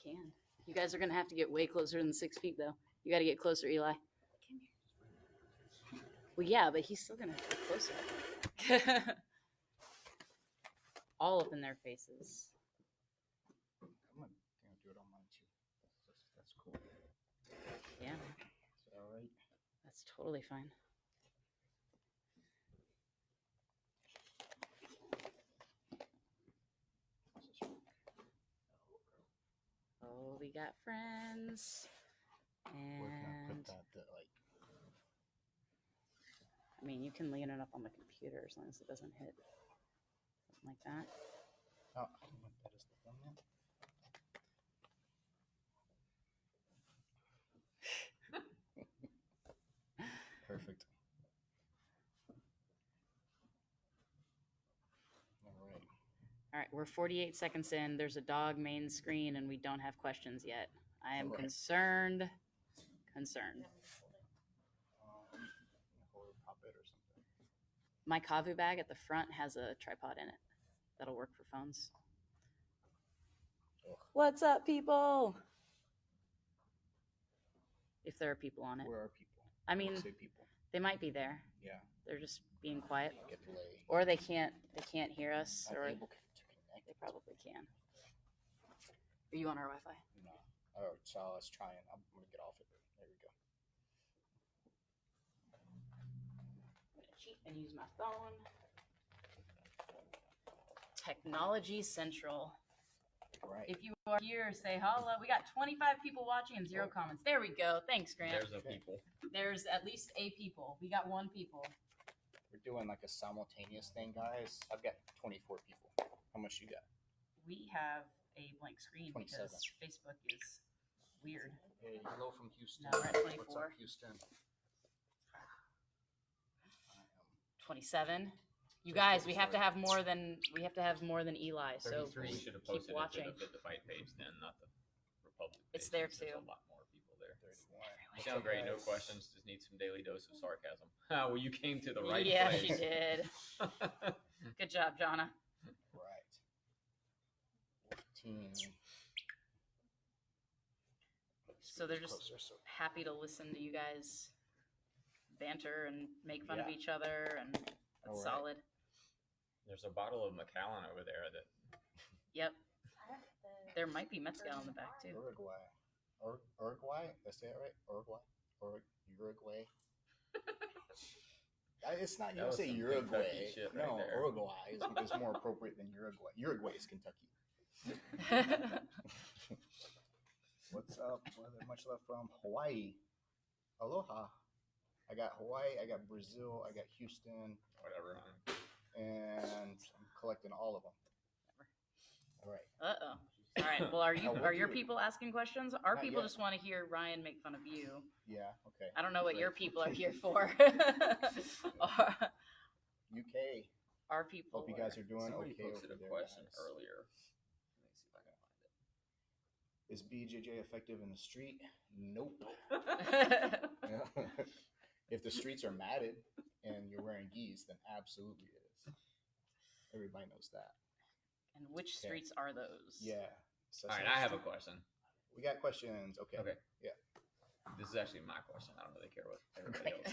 can. You guys are going to have to get way closer than 6 feet, though. You got to get closer, Eli. Come here. Well, yeah, but he's still going to have to get closer. All up in their faces. I'm going to do it on mine, too. That's cool. Yeah. Is that all right? That's totally fine. Oh, we got friends. Where can I put And that, like... I mean, you can lean it up on the computer as long as it doesn't hit something like that. Oh, I want that as the thumbnail. Perfect. All right, we're 48 seconds in. There's a dog main screen, and we don't have questions yet. I am concerned. Pop it or something. My Kavu bag at the front has a tripod in it. That'll work for phones. Ugh. What's up, people? If there are people on it. Where are people? I mean, say people. They might be there. Yeah. They're just being quiet. Delay. Or they can't hear us. Not or able to connect. They probably can. Are you on our Wi-Fi? No. Oh, so I was trying. I'm going to get off it. There we go. I'm going to cheat and use my phone. Technology Central. Right. If you are here, say hello. We got 25 people watching and 0 comments. There we go. Thanks, Grant. There's a people. There's at least a people. We got 1 people. We're doing like a simultaneous thing, guys. I've got 24 people. How much you got? We have a blank screen 27. because Facebook is weird. Hey, hello from Houston. No, we're at 24. What's up, Houston? 27. You guys, we have to have more than Eli. So 33 should have keep posted watching. it to the Fit the Fight page then, not the Republic page. It's there There's too. a lot more people there. 31. You sound great. No questions. Just need some daily dose of sarcasm. Well, you came to the right place. Yeah, she did. Good job, Jonna. Right. 14. So they're just happy to listen to you guys banter and make fun of each other, and that's solid. There's a bottle of Macallan over there that. Yep. There might be mezcal in the back too. Uruguay. Uruguay? Did I say it right? Uruguay? It's not, you don't say Uruguay. No, right Uruguay is more appropriate than Uruguay. Uruguay is Kentucky. What's up? Well, there's much left from Hawaii. Aloha. I got Hawaii, I got Brazil, I got Houston. Whatever. And I'm collecting all of them. All right. Uh-oh. All right. Well, are your people asking questions? Our people just want to hear Ryan make fun of you. Yeah, okay. I don't know what your people are here for. UK. Our people. Hope you guys are doing Somebody okay posted over a there, question guys. earlier. Let me see if I can find it. Is BJJ effective in the street? Nope. If the streets are matted and you're wearing gis, then absolutely it is. Everybody knows that. And which streets are those? Yeah. All right, I have a question. We got questions. Okay. Yeah. This is actually my question. I don't really care what everybody else.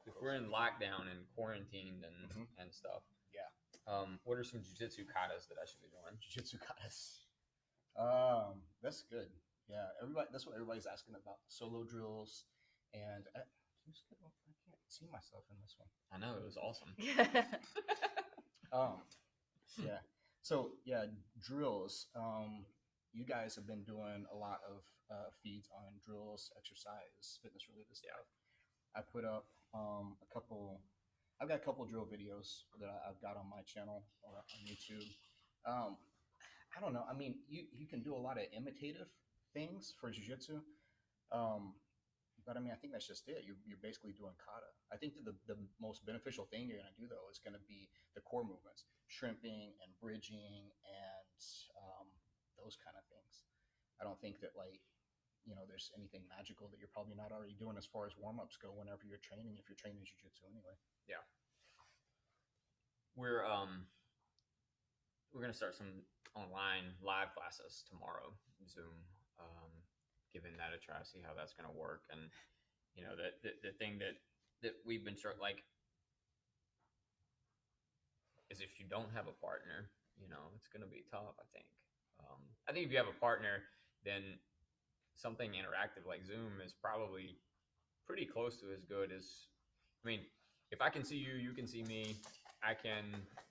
If we're in lockdown and quarantined and stuff, what are some jiu-jitsu katas that I should be doing? Jiu-jitsu katas. That's good. Yeah, that's what everybody's asking about. Solo drills, and I can't see myself in this one. I know, it was awesome. Yeah. So yeah, drills. You guys have been doing a lot of feeds on drills, exercise, fitness related stuff. I put up I've got a couple drill videos that I've got on my channel or on YouTube. I don't know. I mean, you can do a lot of imitative things for jiu-jitsu. But I mean, I think that's just it. You're basically doing kata. I think that the most beneficial thing you're going to do, though, is going to be the core movements, shrimping and bridging and those kind of things. I don't think that, there's anything magical that you're probably not already doing as far as warm-ups go whenever you're training, if you're training jiu-jitsu anyway. Yeah. We're we're gonna start some online live classes tomorrow, Zoom. Giving that a try, see how that's gonna work. And the thing that we've been like is if you don't have a partner, it's gonna be tough. I think if you have a partner, then something interactive like Zoom is probably pretty close to as good as. I mean, if I can see you, you can see me. I can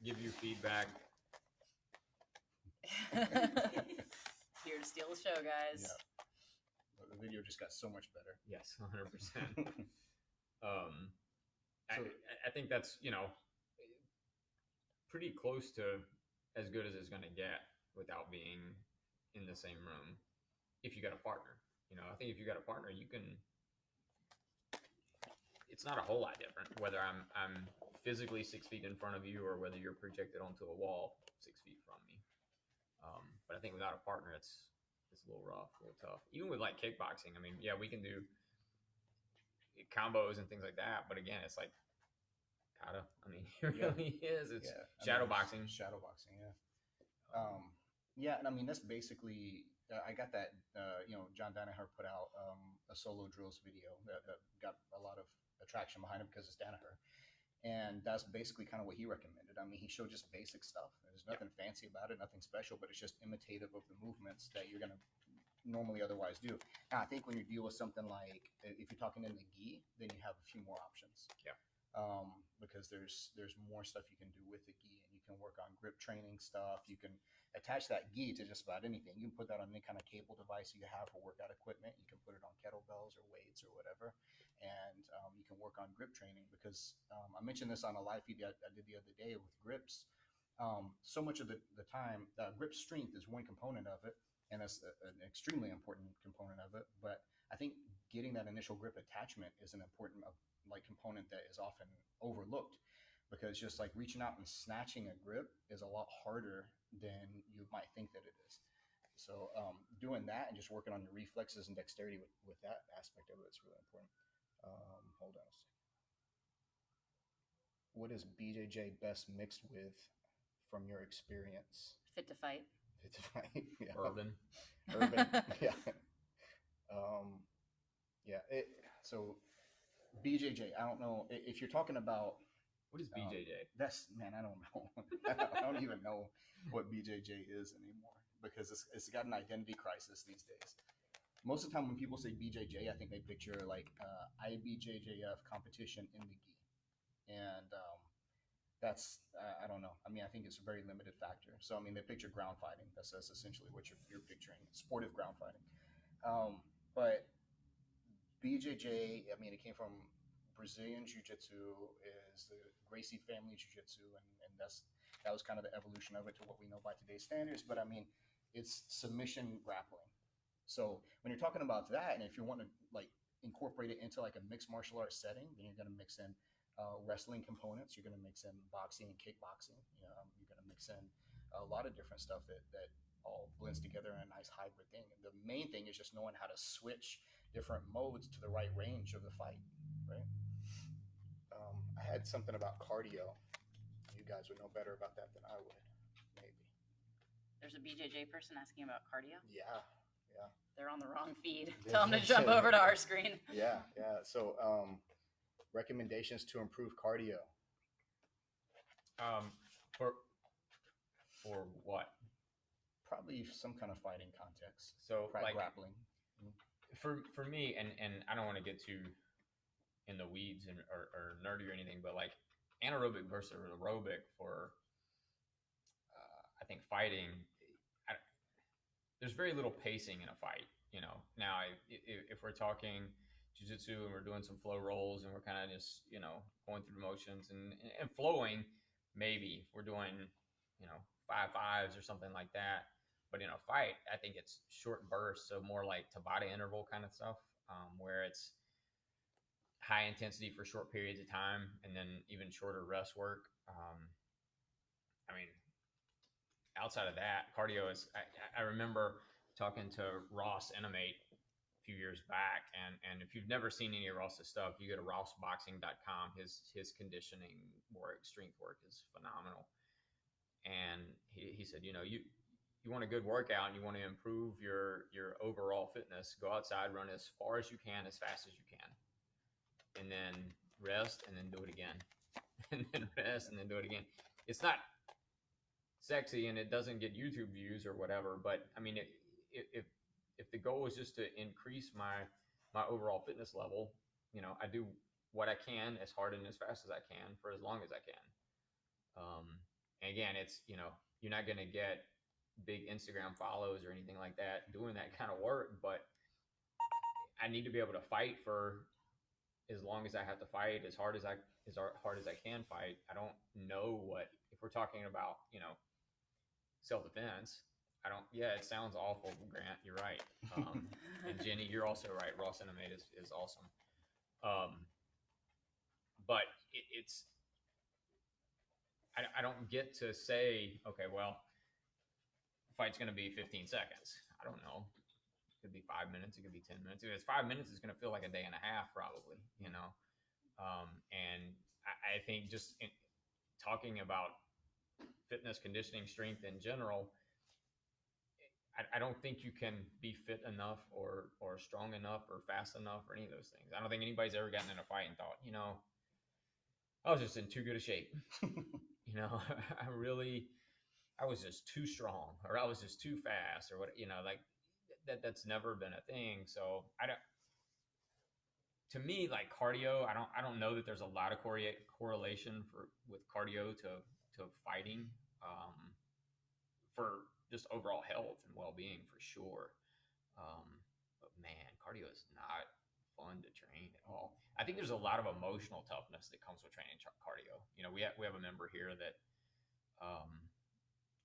give you feedback. Here to steal the show, guys. Yeah. Well, the video just got so much better. Yes, 100%. I think that's pretty close to as good as it's going to get without being in the same room. If you got a partner, I think if you got a partner, you can. It's not a whole lot different whether I'm physically 6 feet in front of you or whether you're projected onto a wall 6 feet from me. But I think without a partner, it's a little rough, a little tough. Even with like kickboxing, I mean, yeah, we can do combos and things like that, but again, it's like kata. I mean, it really is. It's shadow boxing. Shadow boxing, yeah. Yeah, and I mean that's basically. I got that. John Danaher put out a solo drills video that got a lot of attraction behind it because it's Danaher, and that's basically kind of what he recommended. I mean, he showed just basic stuff. There's nothing fancy about it, nothing special, but it's just imitative of the movements that you're gonna normally otherwise do. Now, I think when you deal with something like if you're talking in the gi, then you have a few more options. Yeah. Because there's more stuff you can do with the gi, and you can work on grip training stuff. You can attach that gi to just about anything. You can put that on any kind of cable device you have for workout equipment. You can put it on kettlebells or weights or whatever, and you can work on grip training. Because I mentioned this on a live feed I did the other day with grips. So much of the time, grip strength is one component of it, and that's an extremely important component of it. But I think getting that initial grip attachment is an important component that is often overlooked, because just like reaching out and snatching a grip is a lot harder than you might think that it is. So doing that and just working on your reflexes and dexterity with that aspect of it is really important. Hold on a second. What is BJJ best mixed with from your experience? Fit to fight. Fit to fight. Yeah. Urban. Yeah. So BJJ, I don't know if you're talking about. What is BJJ? I don't know. I don't even know what BJJ is anymore, because it's got an identity crisis these days. Most of the time when people say BJJ, I think they picture like IBJJF competition in the gi. And that's, I don't know. I mean, I think it's a very limited factor. So, I mean, they picture ground fighting. That's essentially what you're picturing, sportive ground fighting. But BJJ, I mean, it came from Brazilian Jiu-Jitsu, is the Gracie family Jiu-Jitsu, and that was kind of the evolution of it to what we know by today's standards. But I mean, it's submission grappling. So when you're talking about that, and if you want to like incorporate it into like a mixed martial arts setting, then you're going to mix in wrestling components. You're going to mix in boxing and kickboxing. You're going to mix in a lot of different stuff that all blends together in a nice hybrid thing. And the main thing is just knowing how to switch different modes to the right range of the fight, right? I had something about cardio. You guys would know better about that than I would, maybe. There's a BJJ person asking about cardio. Yeah. They're on the wrong feed. Tell them to jump over to our screen. Yeah. So, recommendations to improve cardio. For what? Probably some kind of fighting context. So like grappling. For me, and I don't want to get too in the weeds or nerdy or anything, but like anaerobic versus aerobic for I think fighting. There's very little pacing in a fight. Now if we're talking jiu-jitsu and we're doing some flow rolls and we're kind of just going through motions and flowing, maybe if we're doing 5-5s or something like that. But in a fight, I think it's short bursts, so more like Tabata interval kind of stuff, where it's high intensity for short periods of time and then even shorter rest work. I mean, outside of that, cardio is. I remember talking to Ross Enamate a few years back, and if you've never seen any of Ross's stuff, you go to rossboxing.com. His conditioning work, strength work is phenomenal. And he he said, you want a good workout and you want to improve your overall fitness, go outside, run as far as you can, as fast as you can, and then rest and then do it again, and then rest and then do it again. It's not sexy and it doesn't get YouTube views or whatever, but I mean, if the goal is just to increase my overall fitness level, I do what I can as hard and as fast as I can for as long as I can. And again, it's you're not going to get big Instagram follows or anything like that doing that kind of work, but I need to be able to fight for as long as I have to fight, as hard as I can fight. I don't know what, if we're talking about, self-defense. It sounds awful, Grant, you're right. And Jenny, you're also right. Raw Cinemate is awesome. But it's, I don't get to say, okay, well, fight's going to be 15 seconds. I don't know. It could be 5 minutes. It could be 10 minutes. If it's 5 minutes, it's going to feel like a day and a half, probably, and I think just talking about fitness, conditioning, strength in general, I don't think you can be fit enough or strong enough or fast enough or any of those things. I don't think anybody's ever gotten in a fight and thought, I was just in too good a shape. I was just too strong, or I was just too fast, or what, like that's never been a thing. So to me, like cardio, I don't know that there's a lot of correlation with cardio to fighting, for just overall health and well-being for sure. But man, cardio is not fun to train at all. I think there's a lot of emotional toughness that comes with training cardio. We have a member here that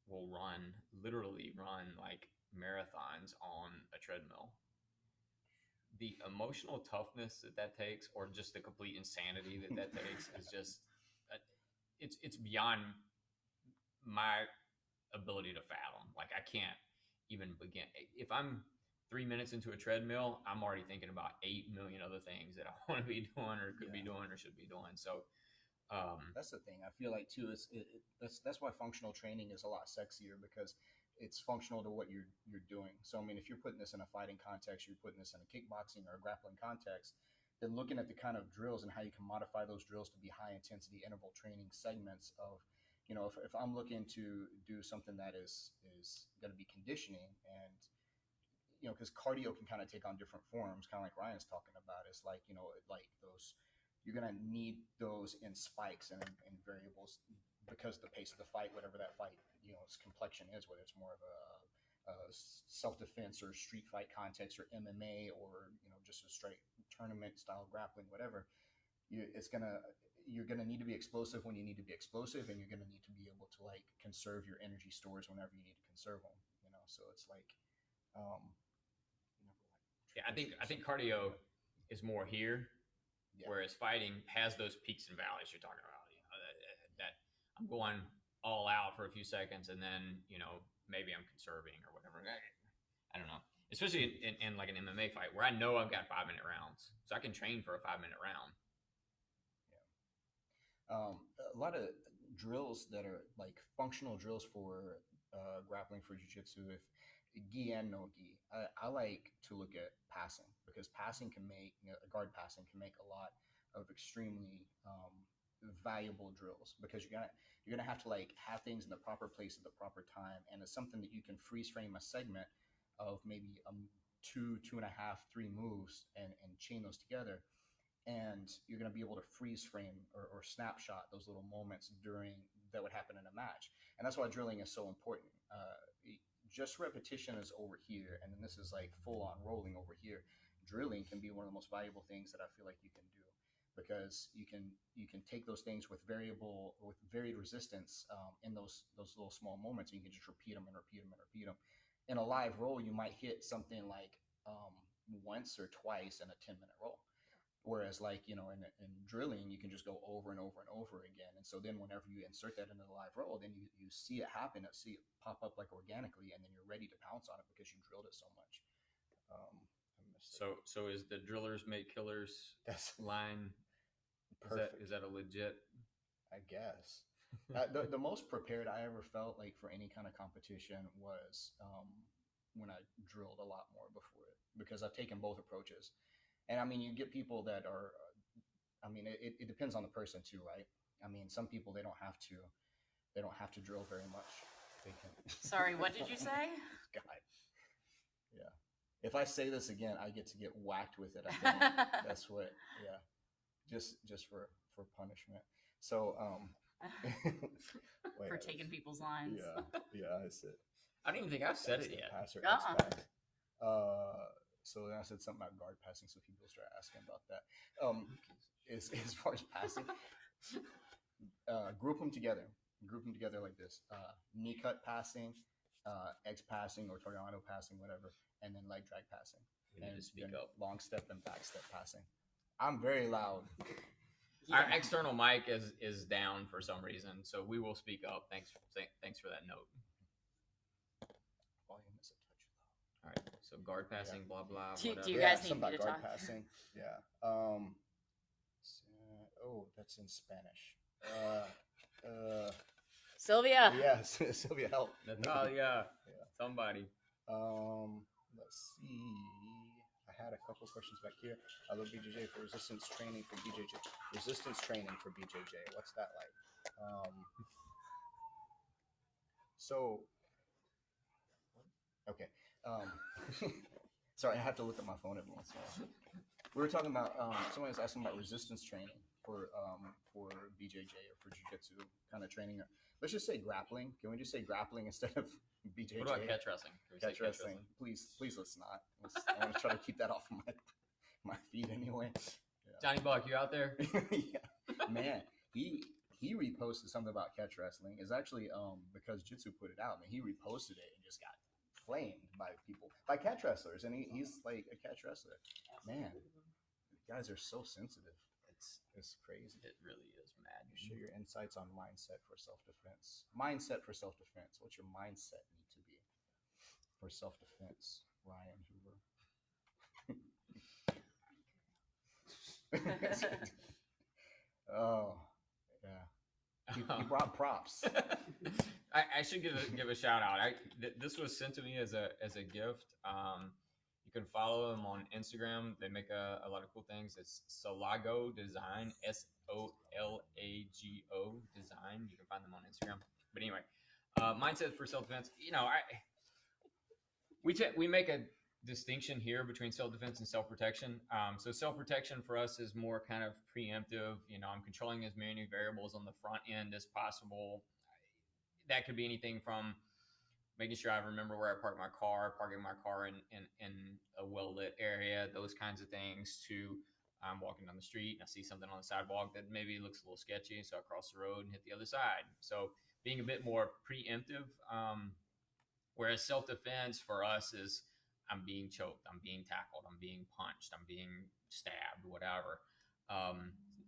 will literally run like marathons on a treadmill. The emotional toughness that takes, or just the complete insanity that takes, is just it's beyond my ability to fathom. Like I can't even begin. If I'm 3 minutes into a treadmill, I'm already thinking about 8 million other things that I want to be doing or could be doing or should be doing. So that's the thing. I feel like too that's why functional training is a lot sexier, because it's functional to what you're doing. So I mean, if you're putting this in a fighting context, you're putting this in a kickboxing or a grappling context, then looking at the kind of drills and how you can modify those drills to be high intensity interval training segments of, if I'm looking to do something that is going to be conditioning, and because cardio can kind of take on different forms, kind of like Ryan's talking about. It's like, like those, you're going to need those in spikes and in variables, because the pace of the fight, whatever that fight, its complexion is, whether it's more of a self-defense or street fight context, or MMA, or just a straight tournament style grappling, whatever, you're going to need to be explosive when you need to be explosive, and you're going to need to be able to like conserve your energy stores whenever you need to conserve them. So it's like, I think cardio is more here, whereas fighting has those peaks and valleys you're talking about. That I'm going all out for a few seconds, and then maybe I'm conserving or whatever. I don't know. Especially in like an MMA fight where I know I've got 5-minute rounds, so I can train for a 5-minute round. A lot of drills that are like functional drills for grappling, for jiu-jitsu, if gi and no gi, I like to look at passing, because passing can make, guard passing can make a lot of extremely valuable drills, because you're gonna have to like have things in the proper place at the proper time, and it's something that you can freeze frame a segment of maybe 2.5, 3 moves and chain those together. And you're going to be able to freeze frame or snapshot those little moments that would happen in a match. And that's why drilling is so important. Just repetition is over here, and then this is like full on rolling over here. Drilling can be one of the most valuable things that I feel like you can do, because you can take those things with varied resistance in those little small moments, and you can just repeat them and repeat them and repeat them. In a live roll, you might hit something like once or twice in a 10-minute roll. Whereas like, in drilling, you can just go over and over and over again. And so then whenever you insert that into the live roll, then you see it happen, see it pop up like organically, and then you're ready to pounce on it because you drilled it so much. So is the drillers make killers line, perfect? Is that a legit? I guess. The most prepared I ever felt like for any kind of competition was when I drilled a lot more before it, because I've taken both approaches. And I mean, you get people that are, I mean, it depends on the person too, right? I mean, some people they don't have to drill very much. They can. Sorry, what did you say? God, yeah. If I say this again, I get to get whacked with it. I think that's what. Yeah, just for punishment. So wait, For taking people's lines. yeah, I said. I don't even think I've said it yet. Passer Uh-uh. X-Pass. So then I said something about guard passing, so people start asking about that. As far as passing, group them together. Group them together like this: knee cut passing, X passing, or tornado passing, whatever, and then leg drag passing. We need to speak then up. long step and back step passing. I'm very loud. Our external mic is down for some reason, so we will speak up. Thanks for that note. Volume is a touch low. All right, so guard passing, blah blah. Do whatever. you guys need something me about to guard talk? passing. Yeah. Oh, that's in Spanish. Sylvia. Yes, Sylvia, help. Natalia, somebody. Let's see. I had a couple questions back here. I love BJJ for resistance training for BJJ. Resistance training for BJJ. What's that like? So, okay. Sorry, I have to look at my phone every once in a while. We were talking about someone was asking about resistance training for BJJ or for jiu-jitsu kind of training. Let's just say grappling. Can we just say grappling instead of BJJ? What about catch wrestling? Can we say Catch wrestling. Please, let's not. I want to try to keep that off of my feed anyway. Yeah. Johnny Buck, you out there? Yeah. Man, he reposted something about catch wrestling. It's actually because Jitsu put it out, and he reposted it and just got flamed by people, by catch wrestlers, and he's like a catch wrestler. Man, guys are so sensitive. It's crazy. It really is mad. You share your insights on mindset for self-defense. Mindset for self-defense. What's your mindset need to be for self-defense, Ryan Hoover? Oh, yeah. He brought props. I should give a shout out. This was sent to me as a gift. You can follow them on Instagram. They make a lot of cool things. It's Solago Design, Solago Design. You can find them on Instagram. But anyway, mindset for self-defense. You know, we make a distinction here between self-defense and self-protection. So self-protection for us is more kind of preemptive. You know, I'm controlling as many variables on the front end as possible. That could be anything from making sure I remember where I park my car, parking my car in a well-lit area, those kinds of things, to I'm walking down the street and I see something on the sidewalk that maybe looks a little sketchy, so I cross the road and hit the other side. So being a bit more preemptive, whereas self-defense for us is I'm being choked, I'm being tackled, I'm being punched, I'm being stabbed, whatever.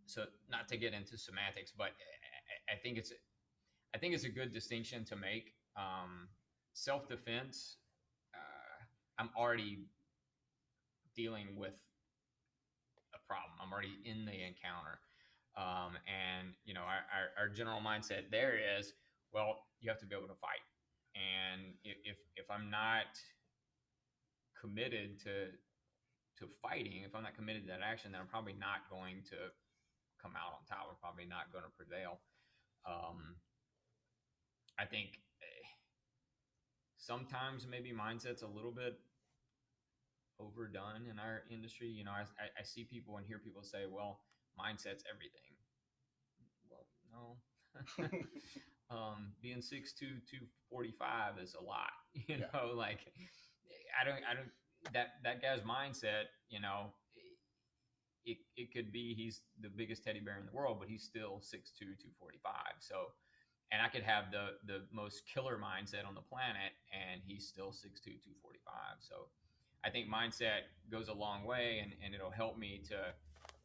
So not to get into semantics, but I think it's a good distinction to make. Self-defense, I'm already dealing with a problem. I'm already in the encounter. And, you know, our general mindset there is, well, you have to be able to fight. And if I'm not committed to fighting, if I'm not committed to that action, then I'm probably not going to come out on top. I'm probably not going to prevail. I think sometimes maybe mindset's a little bit overdone in our industry. You know, I see people and hear people say, well, mindset's everything. Well, no. Being 6'2", 245 is a lot. You know, like I don't that guy's mindset, you know, it could be he's the biggest teddy bear in the world, but he's still 6'2", 245. So, and I could have the most killer mindset on the planet, and he's still 6'2", 245. So I think mindset goes a long way, and it'll help me to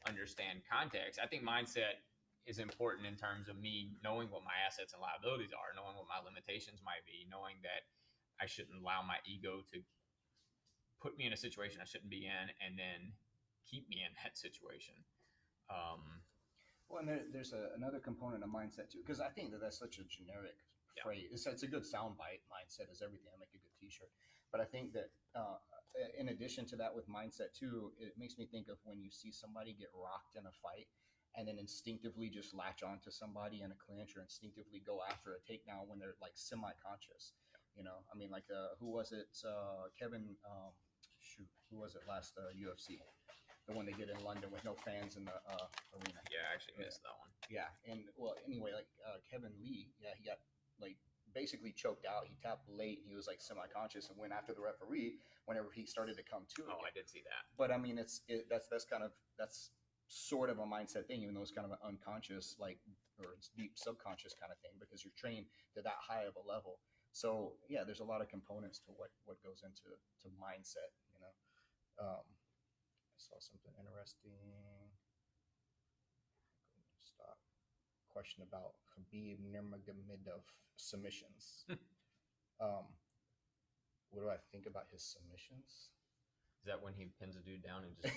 understand context. I think mindset is important in terms of me knowing what my assets and liabilities are, knowing what my limitations might be, knowing that I shouldn't allow my ego to put me in a situation I shouldn't be in, and then keep me in that situation. Well, and there's another component of mindset too, because I think that that's such a generic phrase. It's a good soundbite. Mindset is everything. I make a good T-shirt, but I think that in addition to that, with mindset too, it makes me think of when you see somebody get rocked in a fight, and then instinctively just latch onto somebody in a clinch, or instinctively go after a takedown when they're like semi-conscious. You know, I mean, like who was it? Kevin. Shoot, who was it last UFC? The one they did in London with no fans in the arena. Yeah, I actually missed that one. Yeah, and well, anyway, like Kevin Lee, yeah, he got like basically choked out. He tapped late. He was like semi-conscious and went after the referee whenever he started to come to. Oh, again. I did see that. But I mean, that's sort of a mindset thing, even though it's kind of an unconscious, like, or it's deep subconscious kind of thing, because you're trained to that high of a level. So yeah, there's a lot of components to what goes into mindset. You know. I saw something interesting. Stop. Question about Khabib Nurmagomedov submissions. What do I think about his submissions? Is that when he pins a dude down and just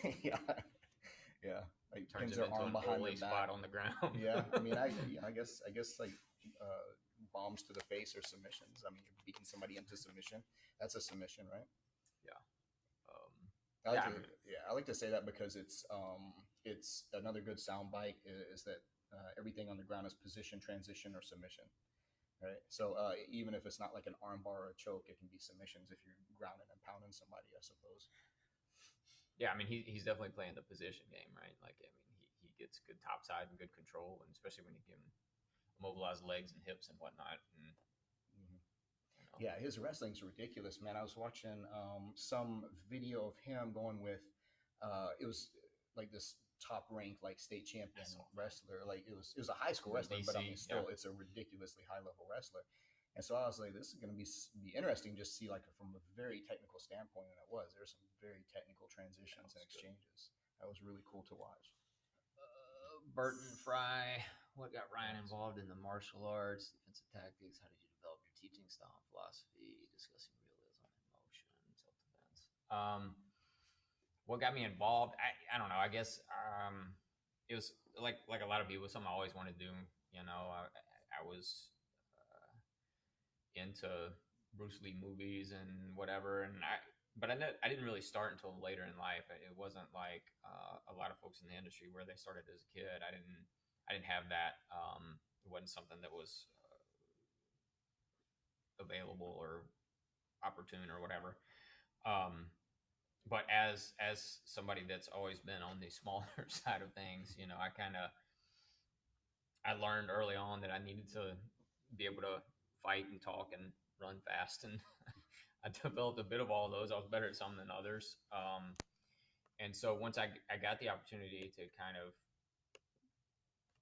yeah, like turns pins him their into arm an behind Ole their spot back? on the ground? Yeah, I mean, I guess like bombs to the face are submissions. I mean, you're beating somebody into submission. That's a submission, right? Yeah. I like to say that because it's another good soundbite is that everything on the ground is position, transition, or submission, right? So even if it's not like an armbar or a choke, it can be submissions if you're grounding and pounding somebody, I suppose. Yeah, I mean, he's definitely playing the position game, right? Like, I mean, he gets good topside and good control, and especially when he can mobilize legs and hips and whatnot. And, yeah, his wrestling's ridiculous, man. I was watching some video of him going with it was like this top ranked like state champion wrestler. Like it was a high school wrestler, but I mean still it's a ridiculously high level wrestler. And so I was like, this is going to be interesting just see like from a very technical standpoint, and it was. There were some very technical transitions and exchanges. That was really cool to watch. Burton Fry, what got Ryan involved in the martial arts, defensive tactics? How did you develop your teaching style and philosophy? Discussing realism, emotion, self-defense. What got me involved? I don't know. I guess it was like a lot of people, something I always wanted to do. You know, I was into Bruce Lee movies and whatever, but I didn't really start until later in life. It wasn't like a lot of folks in the industry where they started as a kid. I didn't have that. It wasn't something that was available or opportune or whatever. But as somebody that's always been on the smaller side of things, you know, I learned early on that I needed to be able to fight and talk and run fast, and I developed a bit of all of those. I was better at some than others. And so once I got the opportunity to kind of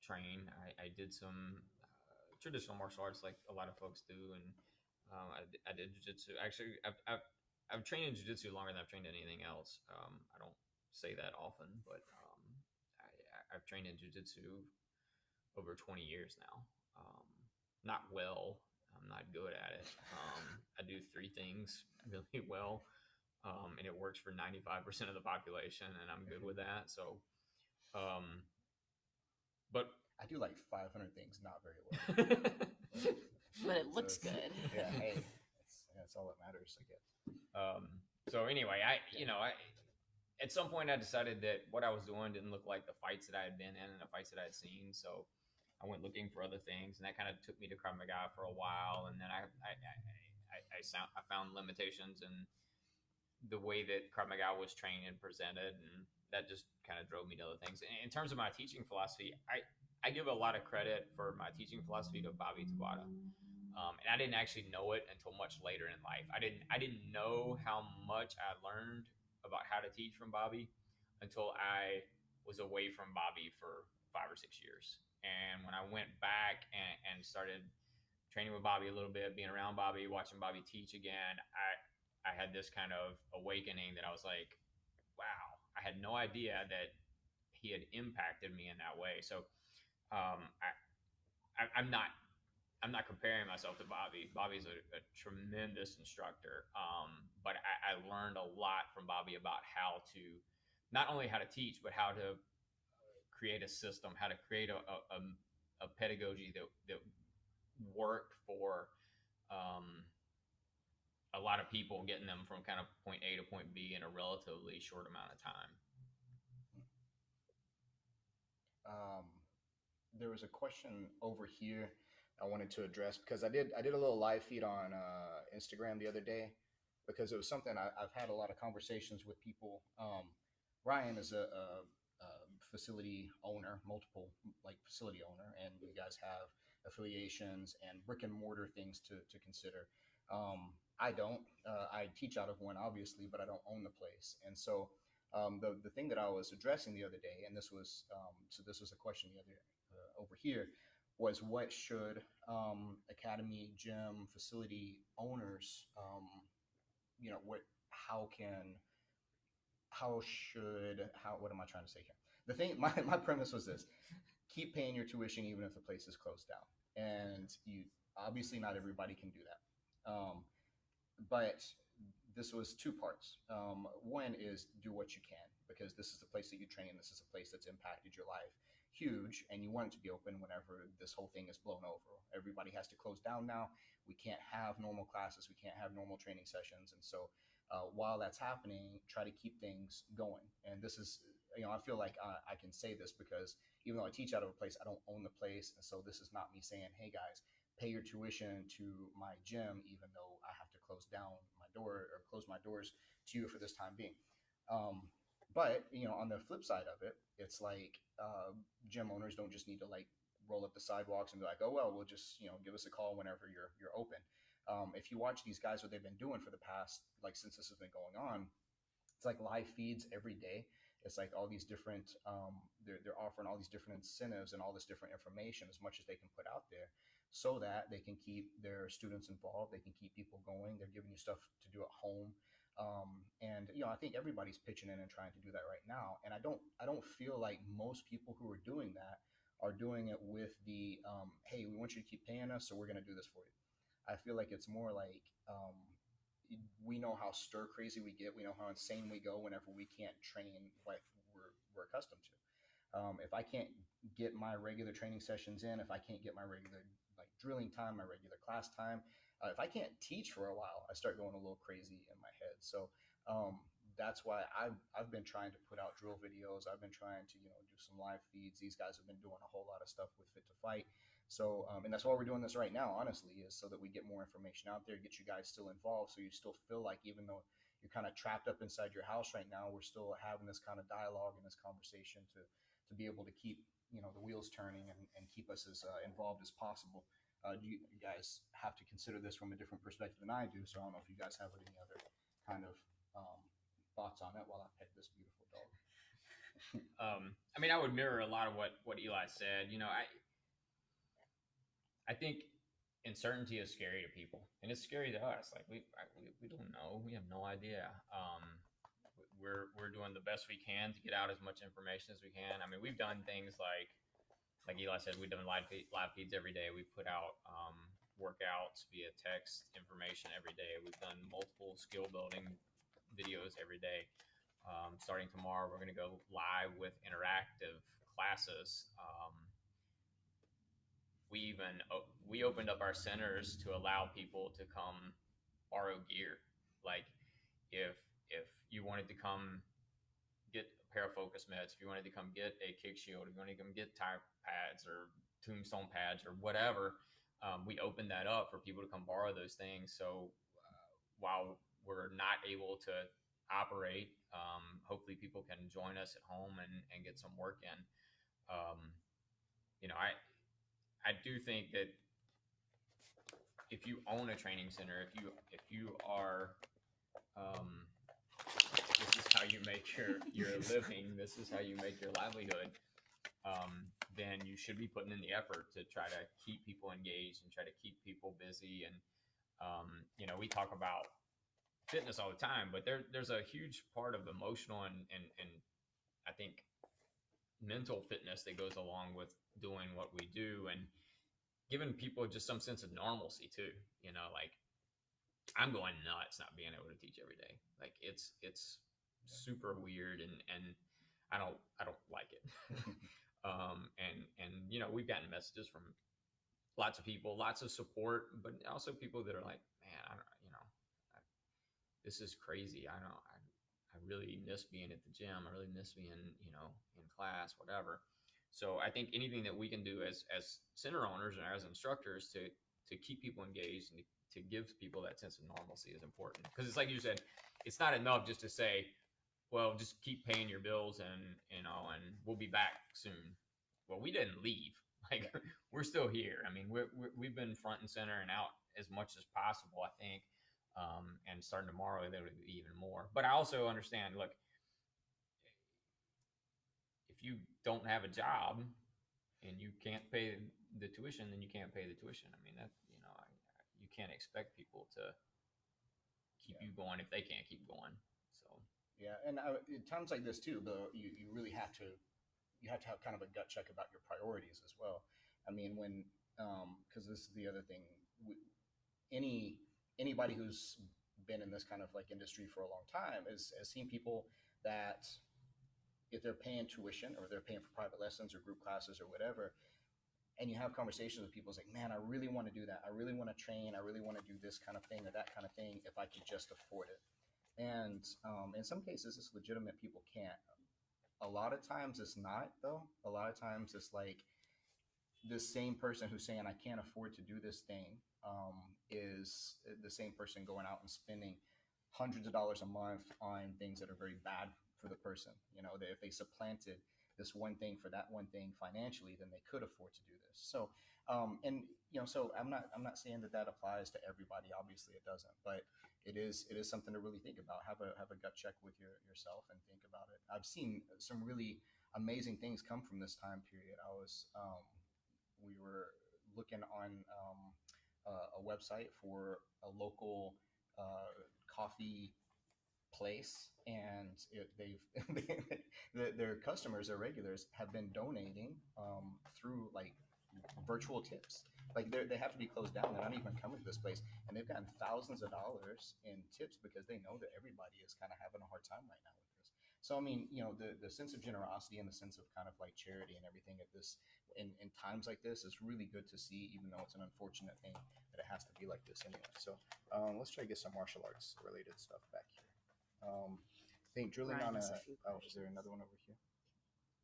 train, I did some traditional martial arts like a lot of folks do, and I did jiu-jitsu. Actually, I've trained in jiu-jitsu longer than I've trained in anything else. I don't say that often, but I've trained in jiu-jitsu over 20 years now. Not well. I'm not good at it. I do 3 things really well, and it works for 95% of the population, and I'm good with that. So, but I do like 500 things not very well. But it looks good. Yeah, hey, that's all that matters, I guess. So anyway, I at some point I decided that what I was doing didn't look like the fights that I had been in and the fights that I had seen. So I went looking for other things, and that kind of took me to Krav Maga for a while. And then I found limitations in the way that Krav Maga was trained and presented, and that just kind of drove me to other things. In terms of my teaching philosophy, I give a lot of credit for my teaching philosophy to Bobby Tabata. And I didn't actually know it until much later in life. I didn't know how much I learned about how to teach from Bobby until I was away from Bobby for 5 or 6 years. And when I went back and started training with Bobby a little bit, being around Bobby, watching Bobby teach again, I had this kind of awakening that I was like, wow, I had no idea that he had impacted me in that way. So I'm not comparing myself to Bobby. Bobby's a tremendous instructor, but I learned a lot from Bobby about how to, not only how to teach, but how to create a system, how to create a pedagogy that worked for a lot of people, getting them from kind of point A to point B in a relatively short amount of time. There was a question over here I wanted to address because I did a little live feed on Instagram the other day because it was something I've had a lot of conversations with people. Ryan is a facility owner, multiple like facility owner, and you guys have affiliations and brick and mortar things to consider. I don't. I teach out of one, obviously, but I don't own the place, and so the thing that I was addressing the other day, and this was a question the other over here, was what should academy, gym, facility owners, what am I trying to say here? The thing, my premise was this: keep paying your tuition even if the place is closed down, and you obviously not everybody can do that. But this was two parts. One is do what you can because this is the place that you train. This is a place that's impacted your life huge, and you want it to be open whenever this whole thing is blown over. Everybody has to close down now. We can't have normal classes. We can't have normal training sessions. And so while that's happening, try to keep things going. And this is, I feel like I can say this because even though I teach out of a place, I don't own the place. And so this is not me saying, hey guys, pay your tuition to my gym, even though I have to close down my door or close my doors to you for this time being. But on the flip side of it, it's like gym owners don't just need to like roll up the sidewalks and be like, oh well, we'll just give us a call whenever you're open. If you watch these guys, what they've been doing for the past, like since this has been going on, it's like live feeds every day. It's like all these different they're offering all these different incentives and all this different information as much as they can put out there so that they can keep their students involved. They can keep people going. They're giving you stuff to do at home. And I think everybody's pitching in and trying to do that right now. And I don't feel like most people who are doing that are doing it with the hey, we want you to keep paying us, so we're going to do this for you. I feel like it's more like we know how stir crazy we get. We know how insane we go whenever we can't train like we're accustomed to. If I can't get my regular training sessions in, if I can't get my regular like drilling time, my regular class time, if I can't teach for a while, I start going a little crazy in my head. So that's why I've been trying to put out drill videos. I've been trying to do some live feeds. These guys have been doing a whole lot of stuff with Fit to Fight. So and that's why we're doing this right now, honestly, is so that we get more information out there, get you guys still involved, so you still feel like even though you're kind of trapped up inside your house right now, we're still having this kind of dialogue and this conversation to be able to keep the wheels turning and keep us as involved as possible. You guys have to consider this from a different perspective than I do, so I don't know if you guys have any other kind of thoughts on it while I pet this beautiful dog. I mean, I would mirror a lot of what Eli said. I think uncertainty is scary to people, and it's scary to us. Like we don't know. We have no idea. We're doing the best we can to get out as much information as we can. I mean, we've done things like Eli said, we've done live feeds every day. We've put out workouts via text information every day. We've done multiple skill building videos every day. Starting tomorrow, we're going to go live with interactive classes. We opened up our centers to allow people to come borrow gear. Like if you wanted to come get a pair of focus meds, if you wanted to come get a kick shield, if you wanted to come get tire pads or tombstone pads or whatever, we opened that up for people to come borrow those things. So while we're not able to operate, hopefully people can join us at home and get some work in. I do think that if you own a training center, if you are this is how you make your living, this is how you make your livelihood, then you should be putting in the effort to try to keep people engaged and try to keep people busy. And we talk about fitness all the time, but there's a huge part of emotional and I think mental fitness that goes along with doing what we do and giving people just some sense of normalcy too. Like I'm going nuts not being able to teach every day. Like it's super weird and I don't like it. And we've gotten messages from lots of people, lots of support, but also people that are like, man, I don't, I, this is crazy. I really miss being at the gym. I really miss being, in class, whatever. So I think anything that we can do as center owners and as instructors to keep people engaged and to give people that sense of normalcy is important. Because it's like you said, it's not enough just to say, well, just keep paying your bills and we'll be back soon. Well, we didn't leave. Like, we're still here. I mean, we've been front and center and out as much as possible, I think. And starting tomorrow, there would be even more. But I also understand, look, if you don't have a job and you can't pay the tuition, then you can't pay the tuition. I mean, that, you can't expect people to keep you going if they can't keep going. So yeah, and in times like this too, you really have to have kind of a gut check about your priorities as well. I mean, when because this is the other thing, anybody who's been in this kind of like industry for a long time has seen people that if they're paying tuition or they're paying for private lessons or group classes or whatever, and you have conversations with people, it's like, man, I really want to do that. I really want to train. I really want to do this kind of thing or that kind of thing if I could just afford it. And in some cases, it's legitimate. People can't. A lot of times it's not, though. A lot of times it's like the same person who's saying, I can't afford to do this thing, is the same person going out and spending hundreds of dollars a month on things that are very bad for the person. That if they supplanted this one thing for that one thing financially, then they could afford to do this. So, so I'm not saying that applies to everybody. Obviously, it doesn't, but it is something to really think about. Have a gut check with yourself and think about it. I've seen some really amazing things come from this time period. We were looking on a website for a local coffee place, and their customers, their regulars, have been donating through like virtual tips. Like they have to be closed down. They're not even coming to this place, and they've gotten thousands of dollars in tips because they know that everybody is kind of having a hard time right now with this. So I mean, the sense of generosity and the sense of kind of like charity and everything at this in times like this is really good to see, even though it's an unfortunate thing that it has to be like this anyway. So let's try to get some martial arts related stuff back here. I think drilling Ryan on has a few is there another one over here?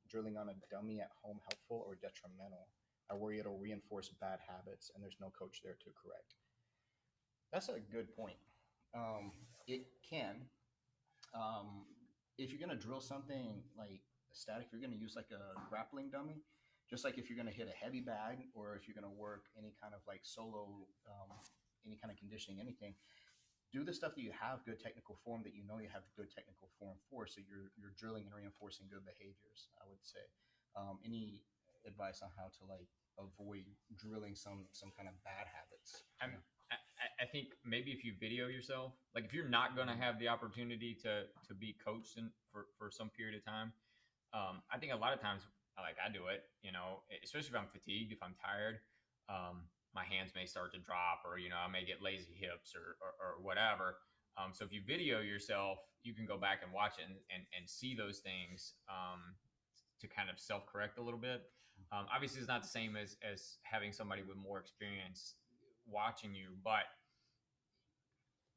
Drilling on a dummy at home helpful or detrimental? I worry it'll reinforce bad habits and there's no coach there to correct. That's a good point. It can. If you're going to drill something like static, if you're going to use like a grappling dummy, just like if you're going to hit a heavy bag or if you're going to work any kind of like solo, any kind of conditioning, anything, do the stuff that you have good technical form, that you know you have good technical form for, so you're drilling and reinforcing good behaviors, I would say. Any advice on how to like avoid drilling some kind of bad habits? I think maybe if you video yourself, like if you're not going to have the opportunity to be coached for some period of time, I think a lot of times, like I do it, especially if I'm fatigued, if I'm tired, my hands may start to drop, or I may get lazy hips or whatever. So if you video yourself, you can go back and watch it and see those things to kind of self-correct a little bit. Obviously, it's not the same as having somebody with more experience watching you, but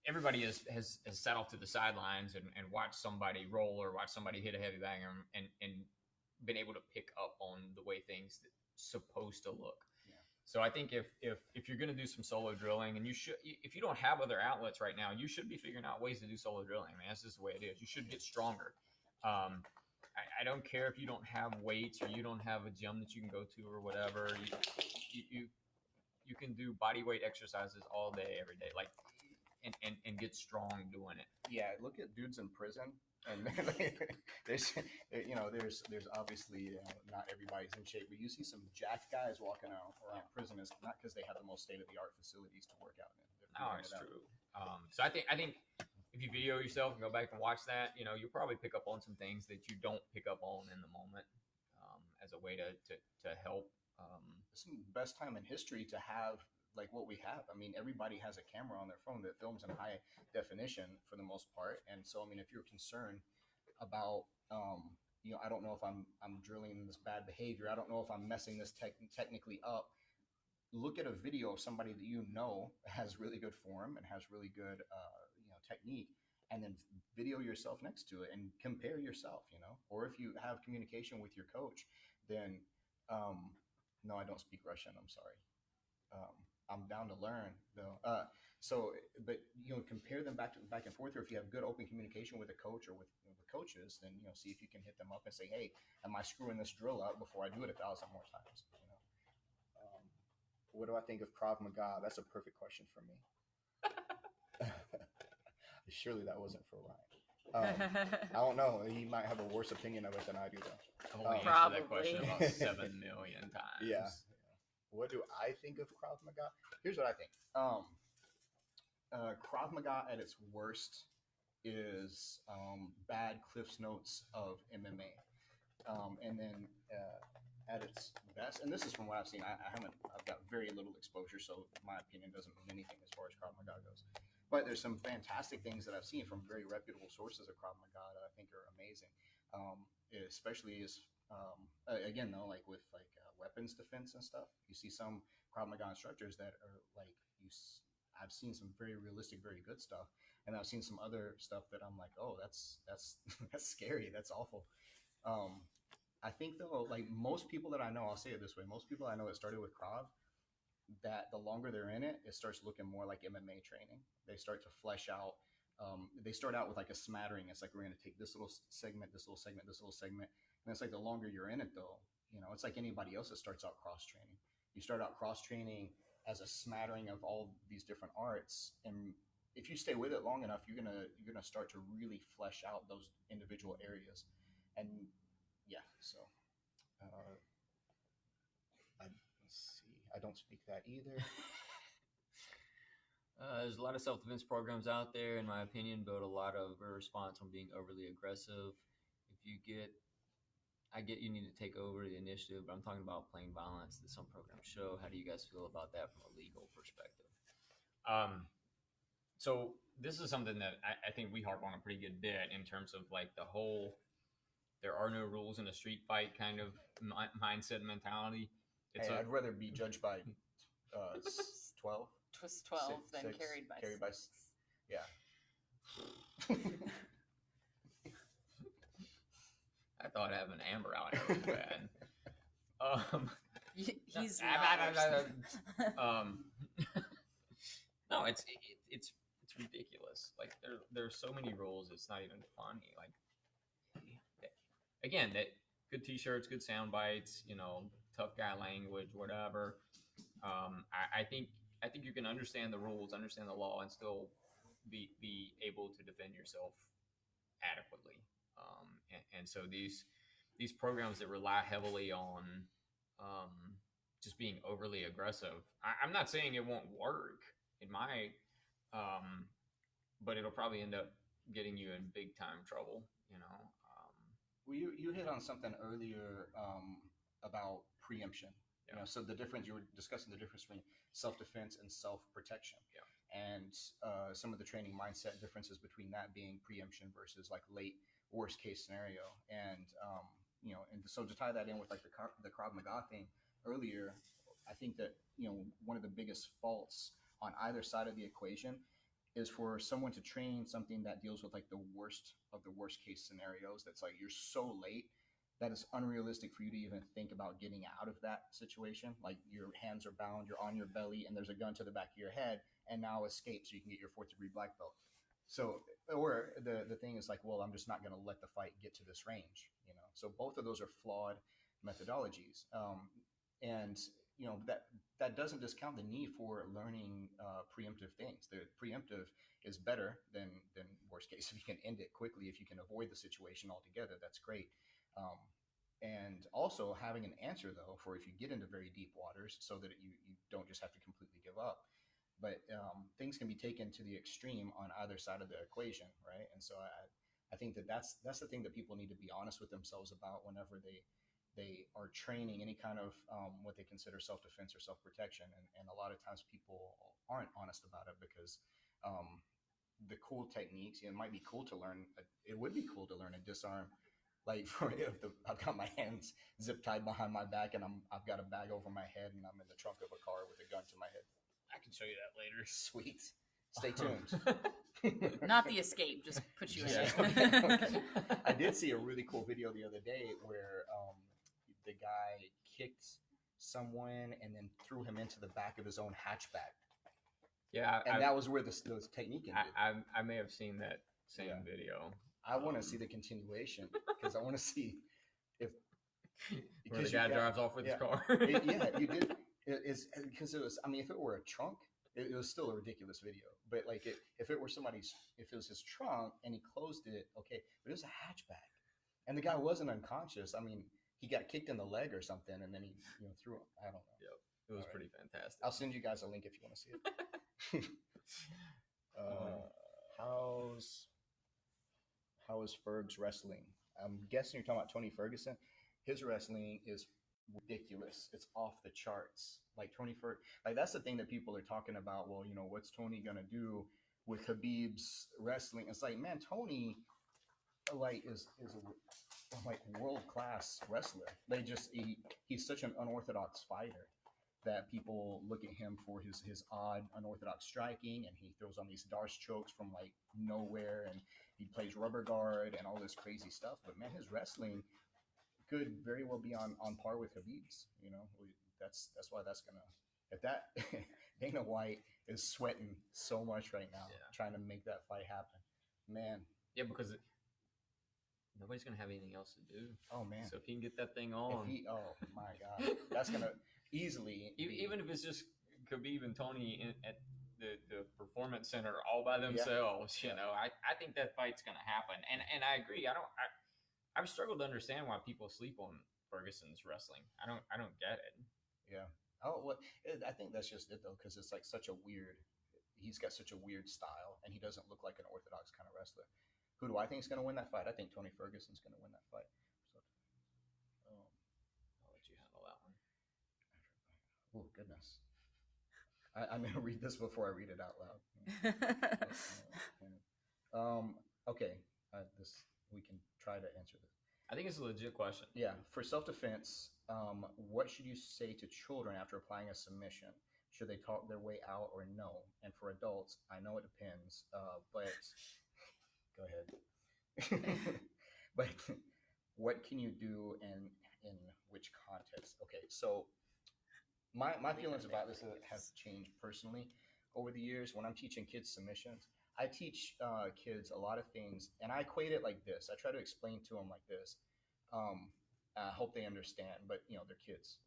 everybody has sat off to the sidelines and watched somebody roll or watch somebody hit a heavy bag and been able to pick up on the way things are supposed to look. So I think if you're going to do some solo drilling, and if you don't have other outlets right now, you should be figuring out ways to do solo drilling. I mean, that's just the way it is. You should get stronger. I don't care if you don't have weights or you don't have a gym that you can go to or whatever. You can do body weight exercises all day, every day, like and get strong doing it. Yeah, look at dudes in prison. And there's obviously not everybody's in shape, but you see some jacked guys walking around prison. Is not because they have the most state-of-the-art facilities to work out in. No, it's true. So I think if you video yourself and go back and watch that, you'll probably pick up on some things that you don't pick up on in the moment, as a way to help. It's the best time in history to have like what we have. I mean, everybody has a camera on their phone that films in high definition for the most part. And so, I mean, if you're concerned about, I don't know if I'm drilling this bad behavior. I don't know if I'm messing this technically up. Look at a video of somebody that has really good form and has really good technique, and then video yourself next to it and compare yourself. Or if you have communication with your coach, then no, I don't speak Russian. I'm sorry. I'm down to learn though. But compare them back and forth. Or if you have good open communication with a coach or with coaches, then see if you can hit them up and say, hey, am I screwing this drill up before I do it 1,000 more times? What do I think of Krav Maga? That's a perfect question for me. Surely that wasn't for Ryan. I don't know. He might have a worse opinion of it than I do, though. I've only answered that question about 7 million times. Yeah. What do I think of Krav Maga? Here's what I think. Krav Maga at its worst is bad Cliff's Notes of MMA. And then at its best, and this is from what I've seen, I've got very little exposure, so my opinion doesn't mean anything as far as Krav Maga goes. But there's some fantastic things that I've seen from very reputable sources of Krav Maga that I think are amazing. Especially as again though, like with weapons defense and stuff, you see some Krav Maga instructors that are like I've seen some very realistic, very good stuff, and I've seen some other stuff that I'm like, oh, that's that's scary, that's awful. I think though, like most people that I know, I'll say it this way: most people I know that started with Krav, that the longer they're in it, it starts looking more like MMA training. They start to flesh out. They start out with like a smattering. It's like, we're going to take this little segment, this little segment, this little segment. And it's like the longer you're in it though, it's like anybody else that starts out cross training. You start out cross training as a smattering of all these different arts. And if you stay with it long enough, you're gonna start to really flesh out those individual areas. And yeah, so let's see. I don't speak that either. There's a lot of self-defense programs out there, in my opinion, but a lot of response on being overly aggressive. I get you need to take over the initiative, but I'm talking about playing violence that some programs show. How do you guys feel about that from a legal perspective? So this is something that I think we harp on a pretty good bit in terms of like the whole there are no rules in a street fight kind of mindset and mentality. I'd rather be judged by 12. Twist 12 than Six, carried by six. Yeah. I thought having Amber out here was bad. He's no, it's ridiculous. Like there's so many rules, it's not even funny. Like again, that good t-shirts, good sound bites, tough guy language, whatever. I think you can understand the rules, understand the law, and still be able to defend yourself adequately. And so these programs that rely heavily on just being overly aggressive, I'm not saying it won't work. It might, but it'll probably end up getting you in big time trouble. Well, you hit on something earlier about preemption. Yeah. So the difference, you were discussing the difference between self-defense and self-protection. Yeah. And some of the training mindset differences between that being preemption versus like late worst case scenario. And and so to tie that in with like the Krav Maga thing earlier, I think that one of the biggest faults on either side of the equation is for someone to train something that deals with like the worst of the worst case scenarios. That's like, you're so late that it's unrealistic for you to even think about getting out of that situation. Like your hands are bound, you're on your belly, and there's a gun to the back of your head, and now escape so you can get your 4th degree black belt. So, or the thing is like, well, I'm just not going to let the fight get to this range. So both of those are flawed methodologies. And that doesn't discount the need for learning preemptive things. The preemptive is better than worst case. If you can end it quickly, if you can avoid the situation altogether, that's great. And also having an answer though for if you get into very deep waters, so that you don't just have to completely give up. But things can be taken to the extreme on either side of the equation, right? And so I think that's the thing that people need to be honest with themselves about whenever they are training any kind of what they consider self-defense or self-protection. And a lot of times people aren't honest about it because the cool techniques, it might be cool to learn. It would be cool to learn a disarm Like for if I've got my hands zip tied behind my back and I've got a bag over my head and I'm in the trunk of a car with a gun to my head. I can show you that later. Sweet. Stay tuned. Not the escape, just put you in Yeah. it. Okay. I did see a really cool video the other day where the guy kicked someone and then threw him into the back of his own hatchback. Yeah, And that was where the technique ended. I may have seen that same Yeah. video. I want to see the continuation because I want to see if Where the you guy got- drives off with his car. yeah, you did. It's because it was. I mean, if it were a trunk, it was still a ridiculous video. But like, if it were if it was his trunk and he closed it, okay. But it was a hatchback, and the guy wasn't unconscious. I mean, he got kicked in the leg or something, and then he threw him. I don't know. Yep. It was All right. pretty fantastic. I'll send you guys a link if you want to see it. How is Ferg's wrestling? I'm guessing you're talking about Tony Ferguson. His wrestling is ridiculous. It's off the charts. Like like that's the thing that people are talking about. Well, what's Tony gonna do with Khabib's wrestling? It's like, man, Tony, like is a like world class wrestler. He's such an unorthodox fighter that people look at him for his odd unorthodox striking, and he throws on these Darce chokes from like nowhere, and he plays rubber guard and all this crazy stuff. But man, his wrestling could very well be on par with Khabib's. That's why that's gonna. If that Dana White is sweating so much right now trying to make that fight happen, man. Yeah, because nobody's gonna have anything else to do. Oh man. So if he can get that thing on, Oh my God, that's gonna easily even if it's just Khabib and Tony at the performance center all by themselves, I think that fight's gonna happen. And I agree. I've struggled to understand why people sleep on Ferguson's wrestling. I don't get it. Yeah. Oh, well, I think that's just it though, because it's like he's got such a weird style, and he doesn't look like an orthodox kind of wrestler. Who do I think is going to win that fight? I think Tony Ferguson's going to win that fight. So, I'll let you handle that one. oh goodness, I'm going to read this before I read it out loud. Okay, we can try to answer this. I think it's a legit question. Yeah, for self-defense, what should you say to children after applying a submission? Should they talk their way out or no? And for adults, I know it depends, but go ahead. But what can you do and in which context? Okay, so my feelings about this have changed personally over the years. When I'm teaching kids submissions, I teach kids a lot of things, and I equate it like this. I try to explain to them like this. I hope they understand, but they're kids,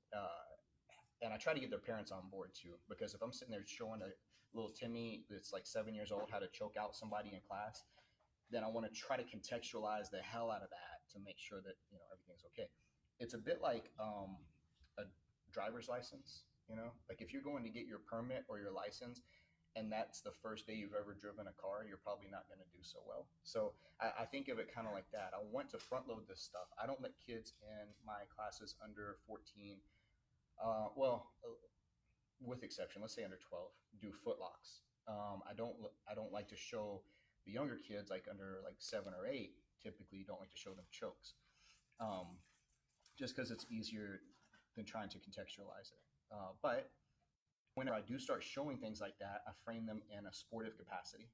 and I try to get their parents on board too. Because if I'm sitting there showing a little Timmy that's like 7 years old how to choke out somebody in class, then I want to try to contextualize the hell out of that to make sure that everything's okay. It's a bit like a driver's license. Like if you're going to get your permit or your license, and that's the first day you've ever driven a car, you're probably not going to do so well. So I think of it kind of like that. I want to front load this stuff. I don't let kids in my classes under 14, with exception, let's say under 12, do footlocks. I don't like to show the younger kids, like under like 7 or 8, typically don't like to show them chokes, just because it's easier than trying to contextualize it. But whenever I do start showing things like that, I frame them in a sportive capacity.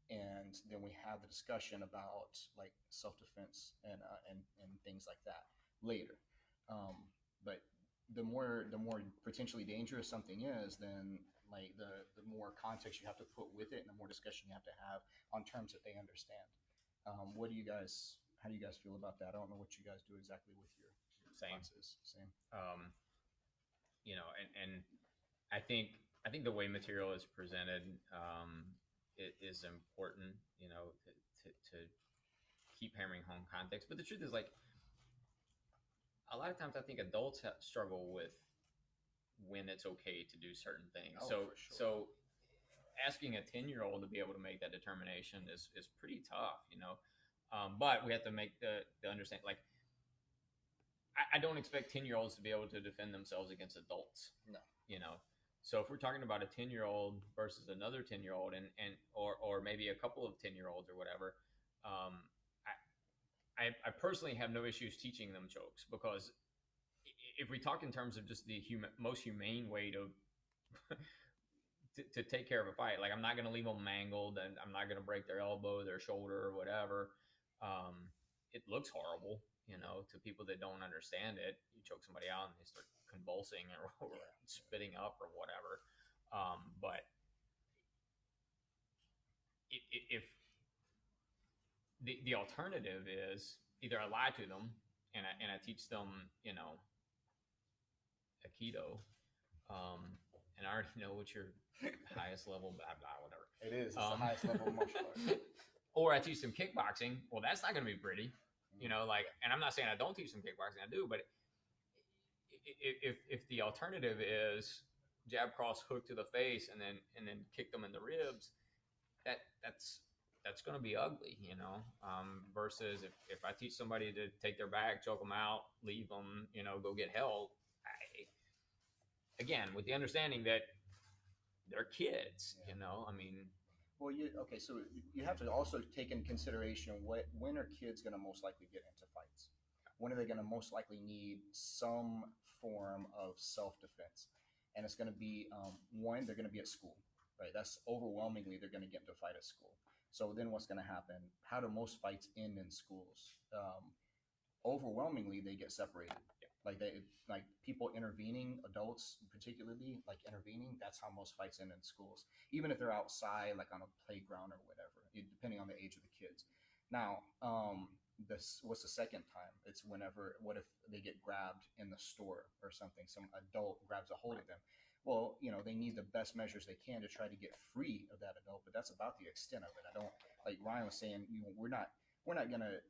And then we have the discussion about like self-defense and things like that later. But the more potentially dangerous something is, then like the more context you have to put with it, and the more discussion you have to have on terms that they understand. How do you guys feel about that? I don't know what you guys do exactly with your classes. Same. And I think the way material is presented is important, to keep hammering home context. But the truth is, like, a lot of times I think adults struggle with when it's okay to do certain things. For sure. So asking a 10-year-old to be able to make that determination is pretty tough, but we have to make the understand, like, I don't expect 10-year-olds to be able to defend themselves against adults. No. So if we're talking about a 10-year-old versus another 10-year-old or maybe a couple of 10-year-olds or whatever, I personally have no issues teaching them jokes, because if we talk in terms of just the most humane way to take care of a fight, like I'm not going to leave them mangled, and I'm not going to break their elbow, their shoulder, or whatever. It looks horrible, to people that don't understand it. You choke somebody out and they start convulsing or spitting up or whatever. But if the alternative is either I lie to them and I teach them, Aikido, and I already know what your highest level, blah, blah, whatever. It is. It's the highest level of martial arts. Or I teach them kickboxing. Well, that's not going to be pretty, and I'm not saying I don't teach them kickboxing. I do, but if the alternative is jab, cross, hook to the face, and then kick them in the ribs, that's going to be ugly, versus if I teach somebody to take their bag, choke them out, leave them, go get help, again, with the understanding that they're kids, Well, so you have to also take into consideration when are kids going to most likely get into fights? When are they going to most likely need some form of self-defense? And it's going to be, one, they're going to be at school, right? That's overwhelmingly, they're going to get into a fight at school. So then what's going to happen? How do most fights end in schools? Overwhelmingly, they get separated. Like people intervening, adults particularly, like intervening. That's how most fights end in schools. Even if they're outside, like on a playground or whatever, depending on the age of the kids. Now, what's the second time? It's what if they get grabbed in the store or something? Some adult grabs a hold of them. Well, they need the best measures they can to try to get free of that adult, but that's about the extent of it. I don't, like Ryan was saying, we're not gonna.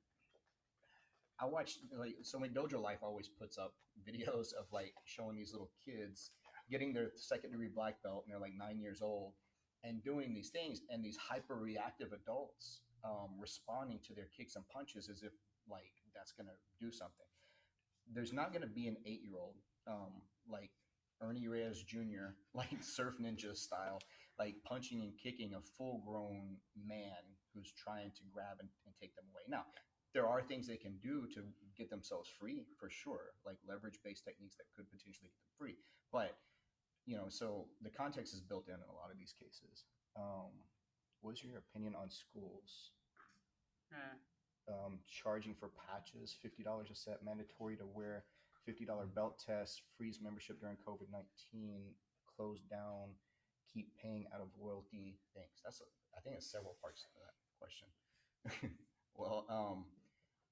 I watch, so my Dojo Life always puts up videos of like showing these little kids getting their second-degree black belt, and they're like 9 years old, and doing these things, and these hyper-reactive adults responding to their kicks and punches as if like that's gonna do something. There's not gonna be an 8-year-old like Ernie Reyes Jr., like Surf Ninja style, like punching and kicking a full-grown man who's trying to grab and take them away. Now, there are things they can do to get themselves free, for sure, like leverage-based techniques that could potentially get them free. But, so the context is built in a lot of these cases. What's your opinion on schools? Charging for patches, $50 a set, mandatory to wear, $50 belt test, freeze membership during COVID-19, closed down, keep paying out of royalty. Thanks. I think it's several parts to that question. Well,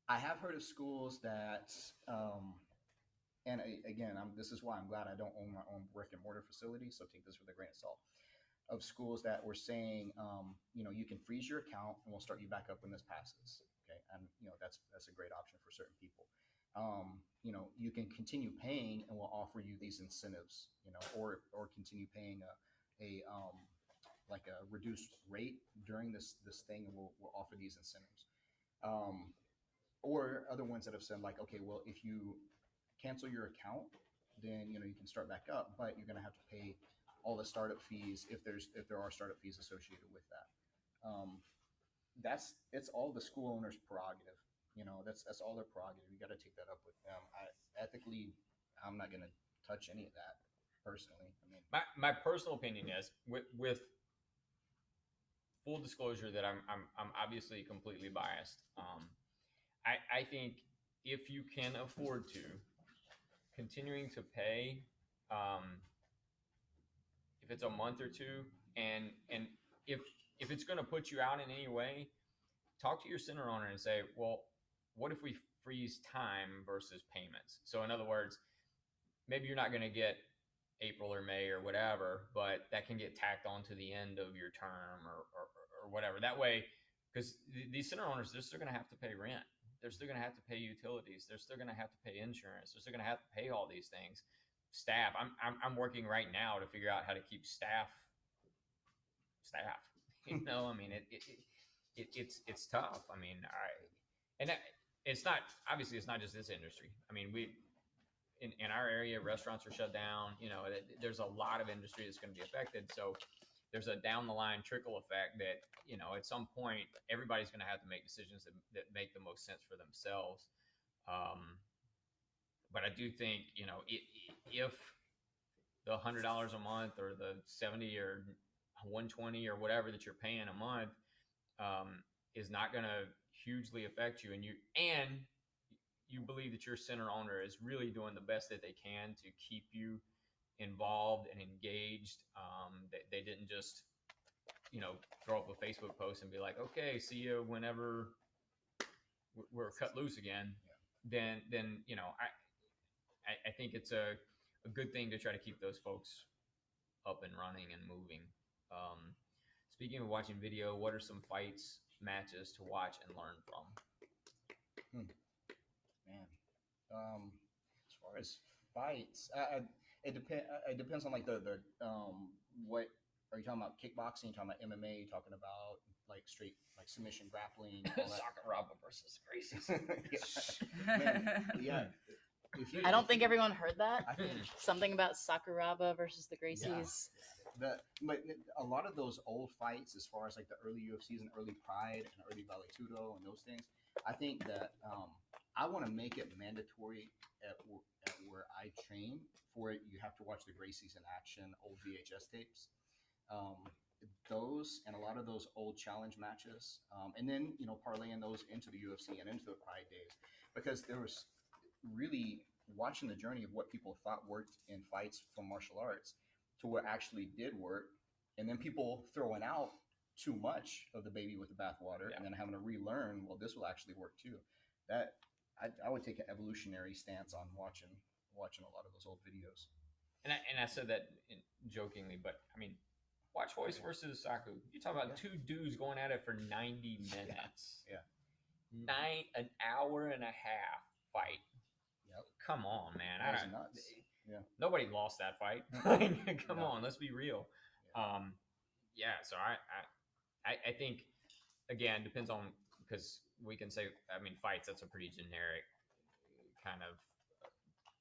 I have heard of schools that, and again, this is why I'm glad I don't own my own brick and mortar facility, so take this with a grain of salt, of schools that were saying, you can freeze your account and we'll start you back up when this passes. Okay. And, that's a great option for certain people. You can continue paying and we'll offer you these incentives, or continue paying like a reduced rate during this thing, and we'll offer these incentives. Or other ones that have said like, okay, well, if you cancel your account, then you can start back up, but you're going to have to pay all the startup fees if there are startup fees associated with that. It's all the school owner's prerogative. That's all their prerogative. You got to take that up with them. Ethically, I'm not going to touch any of that personally. I mean, my personal opinion is with full disclosure that I'm obviously completely biased. I think if you can afford to, continuing to pay, if it's a month or two, and if it's going to put you out in any way, talk to your center owner and say, well, what if we freeze time versus payments? So in other words, maybe you're not going to get April or May or whatever, but that can get tacked on to the end of your term or whatever. That way, because these center owners, they're still going to have to pay rent. They're still going to have to pay utilities. They're still going to have to pay insurance. They're still going to have to pay all these things. Staff. I'm working right now to figure out how to keep staff. I mean, it's tough. I mean, it's not, obviously it's not just this industry. I mean, in our area, restaurants are shut down. There's a lot of industry that's going to be affected. So there's a down the line trickle effect that, you know, at some point everybody's going to have to make decisions that make the most sense for themselves. But I do think, you know, if the $100 a month or the 70 or 120 or whatever that you're paying a month is not going to hugely affect you, and you believe that your center owner is really doing the best that they can to keep you involved and engaged. They didn't just, you know, throw up a Facebook post and be like, okay, see you whenever we're cut loose again. Yeah. Then you know, I think it's a good thing to try to keep those folks up and running and moving. Speaking of watching video, what are some fights, matches to watch and learn from? Man, as far as fights, it depends on like the what are you talking about? Kickboxing? You talking about MMA? You talking about like straight like submission grappling? Sakuraba versus Gracie's. Yeah. Man, yeah. I don't think everyone heard that. I think Something about Sakuraba versus the Gracies. but a lot of those old fights, as far as like the early UFCs and early Pride and early Vale Tudo and those things, I think that I want to make it mandatory at where I train for it. You have to watch the Gracies in action, old VHS tapes. Those and a lot of those old challenge matches, and then, you know, parlaying those into the UFC and into the Pride days, because there was really watching the journey of what people thought worked in fights from martial arts to what actually did work, and then people throwing out too much of the baby with the bathwater, and then having to relearn, well, this will actually work too. That I would take an evolutionary stance on watching a lot of those old videos. And I said that jokingly, but I mean, watch Hoist versus Saku. You talk about two dudes going at it for 90 minutes. Yeah. An hour and a half fight. Yep. Come on, man. That was nuts. Yeah. Nobody lost that fight. Come on, let's be real. So I think, again, depends on, because we can say, I mean, fights, that's a pretty generic kind of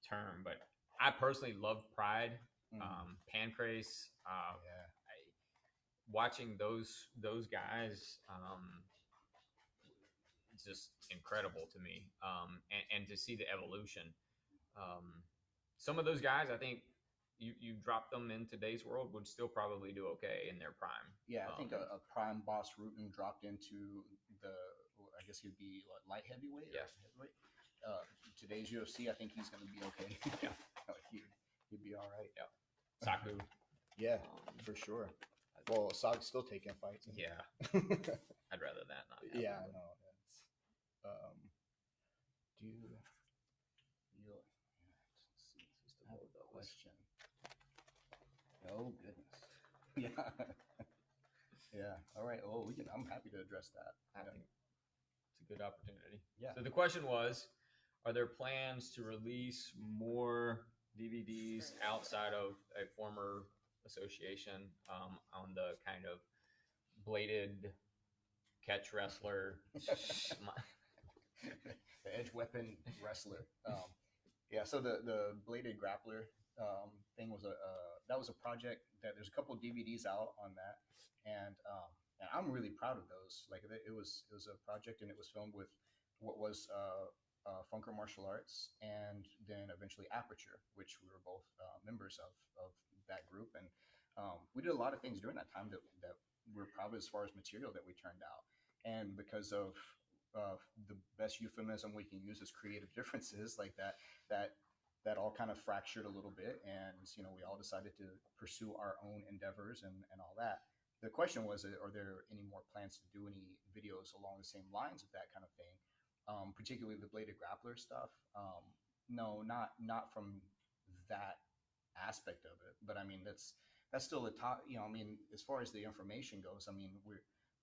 term, but I personally love Pride, Pancrase. Watching those guys, it's just incredible to me, and to see the evolution. Some of those guys, I think you drop them in today's world, would still probably do okay in their prime. Yeah, I think a prime Boss Rutan dropped into the, I guess he'd be light heavyweight. Yes. Or heavyweight. Today's UFC, I think he's going to be okay. Yeah. He'd be all right. Yeah. Saku. Yeah, for sure. Well, Saku's still taking fights. Yeah. I'd rather that not happen. Yeah, I know. I have a question. Oh goodness. Yeah. Yeah. All right. Oh, I'm happy to address that. I think it's a good opportunity. Yeah. So the question was, are there plans to release more DVDs outside of a former association, on the kind of bladed catch wrestler? The edge weapon wrestler. Yeah. So the bladed grappler thing was a project that there's a couple of DVDs out on that, and I'm really proud of those. Like it was a project, and it was filmed with what was Funker Martial Arts, and then eventually Aperture, which we were both members of that group, and we did a lot of things during that time that we're proud of as far as material that we turned out. And because of the best euphemism we can use is creative differences, like that all kind of fractured a little bit, and we all decided to pursue our own endeavors and all that. The question was, are there any more plans to do any videos along the same lines of that kind of thing, particularly the bladed grappler stuff? No, not from that aspect of it, but I mean that's still the top. I mean, as far as the information goes, I mean,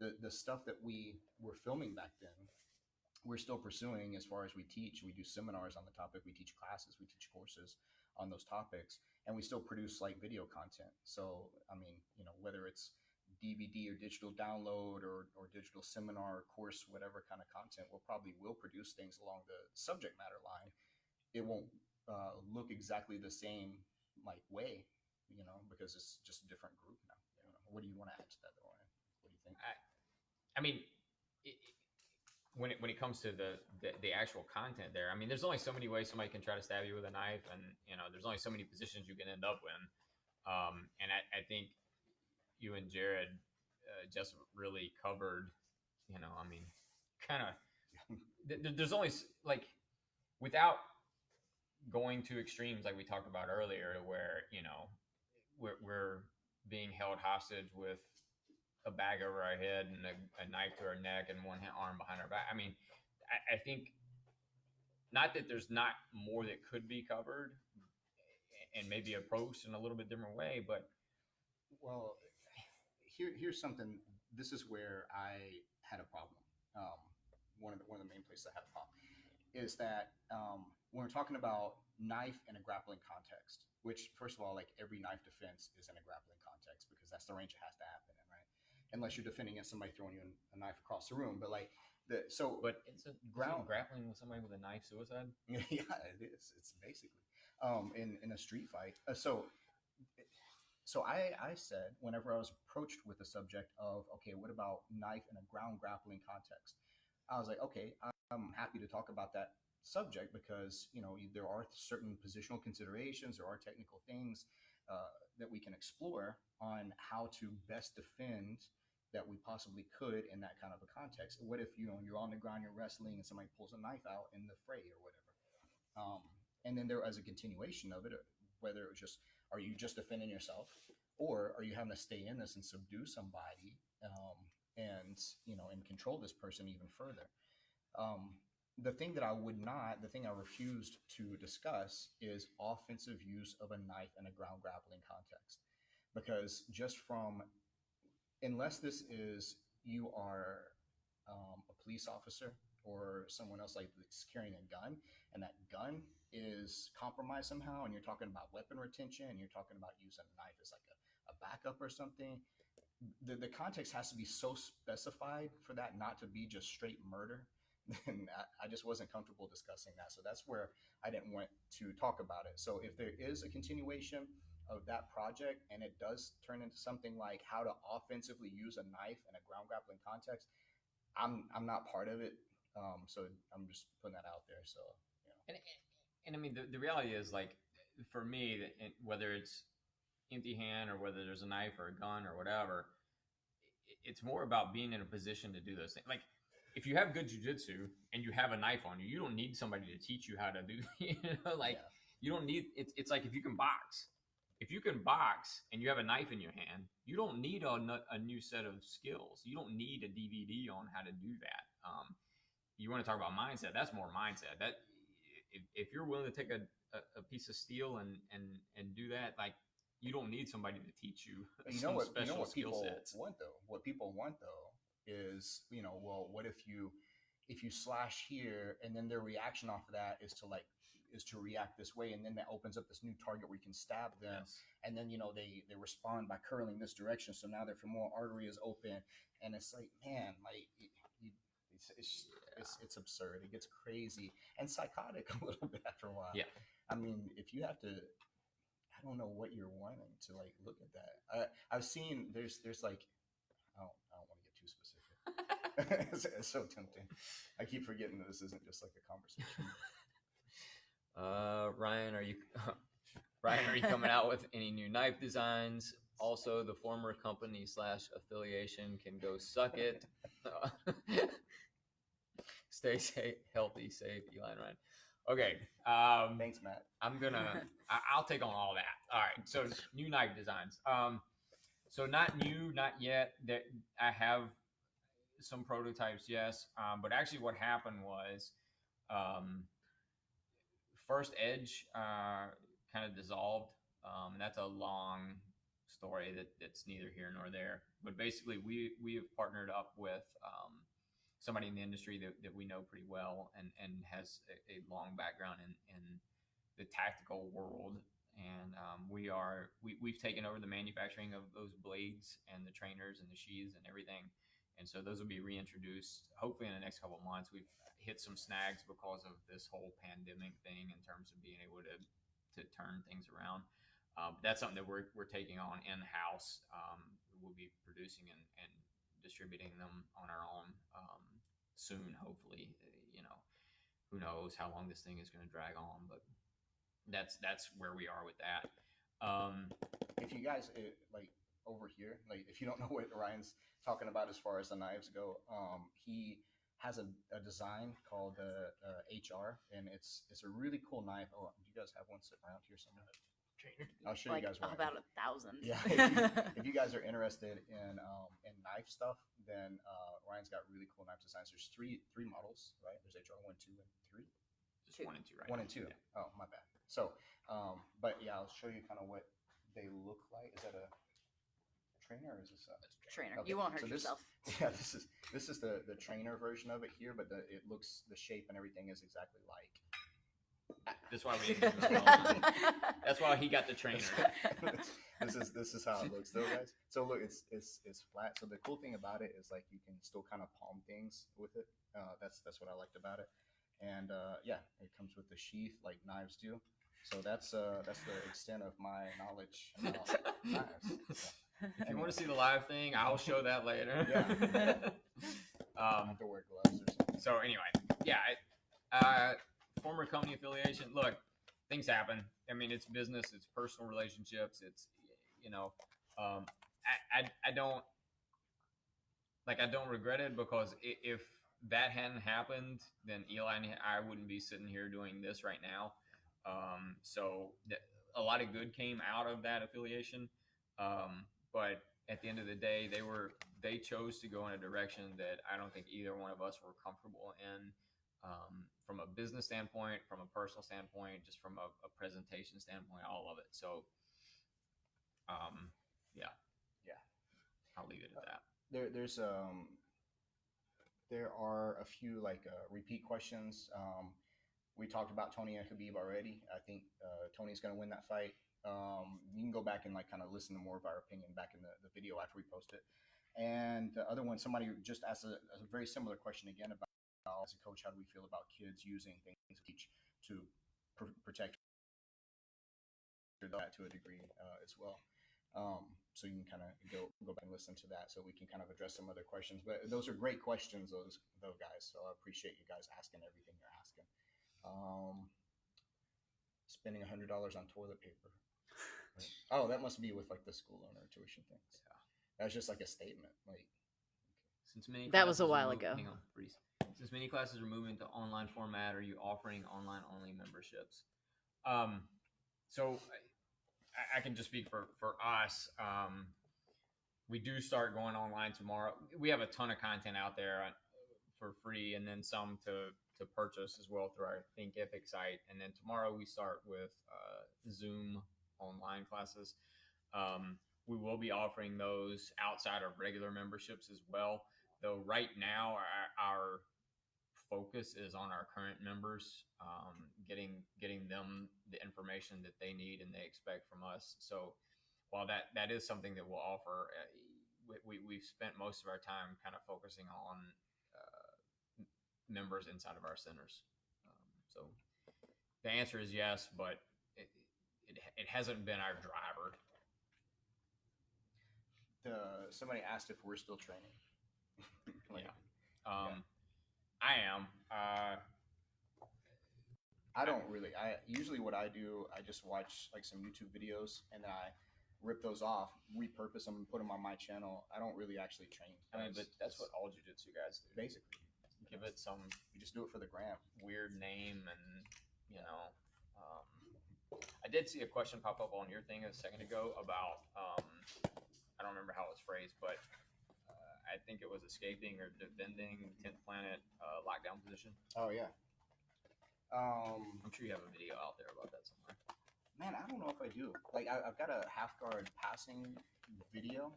the stuff that we were filming back then, we're still pursuing. As far as we teach, we do seminars on the topic, we teach classes, we teach courses on those topics, and we still produce like video content. So I mean, whether it's DVD or digital download or digital seminar course, whatever kind of content, we'll produce things along the subject matter line. It won't look exactly the same like way, because it's just a different group now. what do you want to add to that, Ryan? What do you think? I mean, when it comes to the actual content there, I mean, there's only so many ways somebody can try to stab you with a knife, and there's only so many positions you can end up in. And I think you and Jared just really covered, I mean, kind of. There's only like without going to extremes like we talked about earlier, where we're being held hostage with a bag over our head and a knife to our neck and one arm behind our back. I mean, I think not that there's not more that could be covered and maybe approached in a little bit different way, but Well, here's something. This is where I had a problem. One of the main places I had a problem is that when we're talking about knife in a grappling context, which first of all, like every knife defense is in a grappling context because that's the range it has to happen in, right? Unless you're defending against somebody throwing you a knife across the room, but like but it's grappling with somebody with a knife suicide. Yeah, it is. It's basically in a street fight. So I said whenever I was approached with the subject of, okay, what about knife in a ground grappling context? I was like, okay, I'm happy to talk about that subject because there are certain positional considerations, there are technical things that we can explore on how to best defend that we possibly could in that kind of a context. What if you're on the ground, you're wrestling, and somebody pulls a knife out in the fray or whatever? And then there as a continuation of it, whether it was just, are you just defending yourself, or are you having to stay in this and subdue somebody, and control this person even further? The thing I refused to discuss is offensive use of a knife in a ground grappling context, because unless this is you are a police officer or someone else like that's carrying a gun, and that gun is compromised somehow, and you're talking about weapon retention, and you're talking about using a knife as like a backup or something, the context has to be so specified for that not to be just straight murder. Then I just wasn't comfortable discussing that. So that's where I didn't want to talk about it. So if there is a continuation of that project and it does turn into something like how to offensively use a knife in a ground grappling context, I'm not part of it. So I'm just putting that out there. So and I mean the reality is, like, for me, whether it's empty hand or whether there's a knife or a gun or whatever, it's more about being in a position to do those things. Like, if you have good jujitsu and you have a knife on you, you don't need somebody to teach you how to do. You don't need. It's like if you can box. If you can box and you have a knife in your hand, you don't need a new set of skills. You don't need a DVD on how to do that. You want to talk about mindset? That's more mindset. That if you're willing to take a piece of steel and do that, like, you don't need somebody to teach you. What people want though? What people want though is, well, what if you slash here, and then their reaction off of that is to react this way, and then that opens up this new target where you can stab them. Yes. And then they respond by curling this direction, so now their femoral artery is open, and it's like, man, like it's absurd. It gets crazy and psychotic a little bit after a while. Yeah. I mean, if you have to, I don't know what you're wanting to like look at that. I've seen there's like, I don't want to get too specific. It's so tempting. I keep forgetting that this isn't just like a conversation. Ryan, are you coming out with any new knife designs? Also, the former company / affiliation can go suck it. Stay safe, healthy, safe, Eli and Ryan. Okay. Thanks, Matt. I'll take on all that. All right. So new knife designs. So not new, not yet. That I have some prototypes, yes. But actually, what happened was, First Edge kind of dissolved. And that's a long story that's neither here nor there. But basically, we have partnered up with somebody in the industry that we know pretty well and has a long background in the tactical world. And we've taken over the manufacturing of those blades and the trainers and the sheaths and everything. And so those will be reintroduced hopefully in the next couple of months. We've hit some snags because of this whole pandemic thing in terms of being able to turn things around. That's something that we're taking on in-house we'll be producing and distributing them on our own soon, hopefully. Who knows how long this thing is going to drag on, but that's where we are with that. If you guys like over here, like if you don't know what Ryan's talking about as far as the knives go, he has a design called HR, and it's a really cool knife. Oh, do you guys have one sitting around here somewhere? Trainer. I'll show Like you guys one. about 1,000. Yeah, if you guys are interested in knife stuff, then Ryan's got really cool knife designs. There's three models, right? There's HR 1, 2, and 3. Just 1 and 2, right? 1 and 2. Yeah. Oh, my bad. So, but yeah, I'll show you kind of what they look like. Is that a trainer or is this a Trainer. Okay, You won't hurt so this- yourself. Yeah, this is the trainer version of it here, but it looks, the shape and everything is exactly like. That's why we. That's why he got the trainer. this is how it looks though, guys. So look, it's flat. So the cool thing about it is like you can still kind of palm things with it. That's what I liked about it. And yeah, it comes with the sheath like knives do. So that's the extent of my knowledge about knives. So, If you want to see the live thing, I'll show that later. Yeah. I have to wear gloves or something. So anyway, yeah, former company affiliation. Look, things happen. I mean, it's business, it's personal relationships. It's I don't regret it, because if that hadn't happened, then Eli and I wouldn't be sitting here doing this right now. So a lot of good came out of that affiliation. But at the end of the day, they chose to go in a direction that I don't think either one of us were comfortable in, from a business standpoint, from a personal standpoint, just from a presentation standpoint, all of it. So, yeah, I'll leave it at that. There are a few repeat questions. We talked about Tony and Khabib already. I think Tony's going to win that fight. You can go back and kind of listen to more of our opinion back in the video after we post it. And the other one, somebody just asked a very similar question again about, as a coach, how do we feel about kids using things to teach to protect that to a degree as well. So you can kind of go back and listen to that, so we can kind of address some other questions. But those are great questions, those guys. So I appreciate you guys asking everything you're asking. Spending $100 on toilet paper. Oh, that must be with the school owner tuition things. Yeah. That's just a statement. Since many That was a classes while are ago. Hang on, please. Since many classes are moving to online format, are you offering online only memberships? So I can just speak for us. We do start going online tomorrow. We have a ton of content out there for free, and then some to purchase as well through our Thinkific site. And then tomorrow we start with Zoom online classes. We will be offering those outside of regular memberships as well. Though right now our focus is on our current members, getting them the information that they need and they expect from us. So while that is something that we'll offer, we've spent most of our time kind of focusing on members inside of our centers. So the answer is yes, but it hasn't been our driver. Somebody asked if we're still training. Yeah. I am. I don't really. Usually what I do, I just watch some YouTube videos and then I rip those off, repurpose them, and put them on my channel. I don't really actually train. I mean, but that's what all jiu-jitsu guys do. Basically, Give it some you just do it for the gram. weird name, and I did see a question pop up on your thing a second ago about I don't remember how it was phrased, but I think it was escaping or defending 10th Planet lockdown position. Oh yeah. I'm sure you have a video out there about that somewhere. Man, I don't know if I do. I've got a half guard passing video,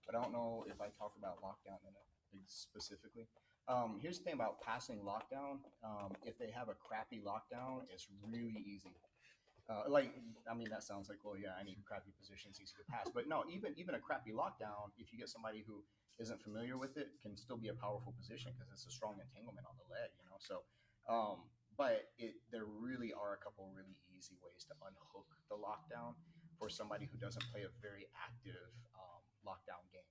but I don't know if I talk about lockdown in it specifically. Here's the thing about passing lockdown. If they have a crappy lockdown, it's really easy. That sounds like, well, yeah, I need crappy positions, easy to pass. But no, even a crappy lockdown, if you get somebody who isn't familiar with it, can still be a powerful position because it's a strong entanglement on the leg, So, but there really are a couple really easy ways to unhook the lockdown for somebody who doesn't play a very active lockdown game.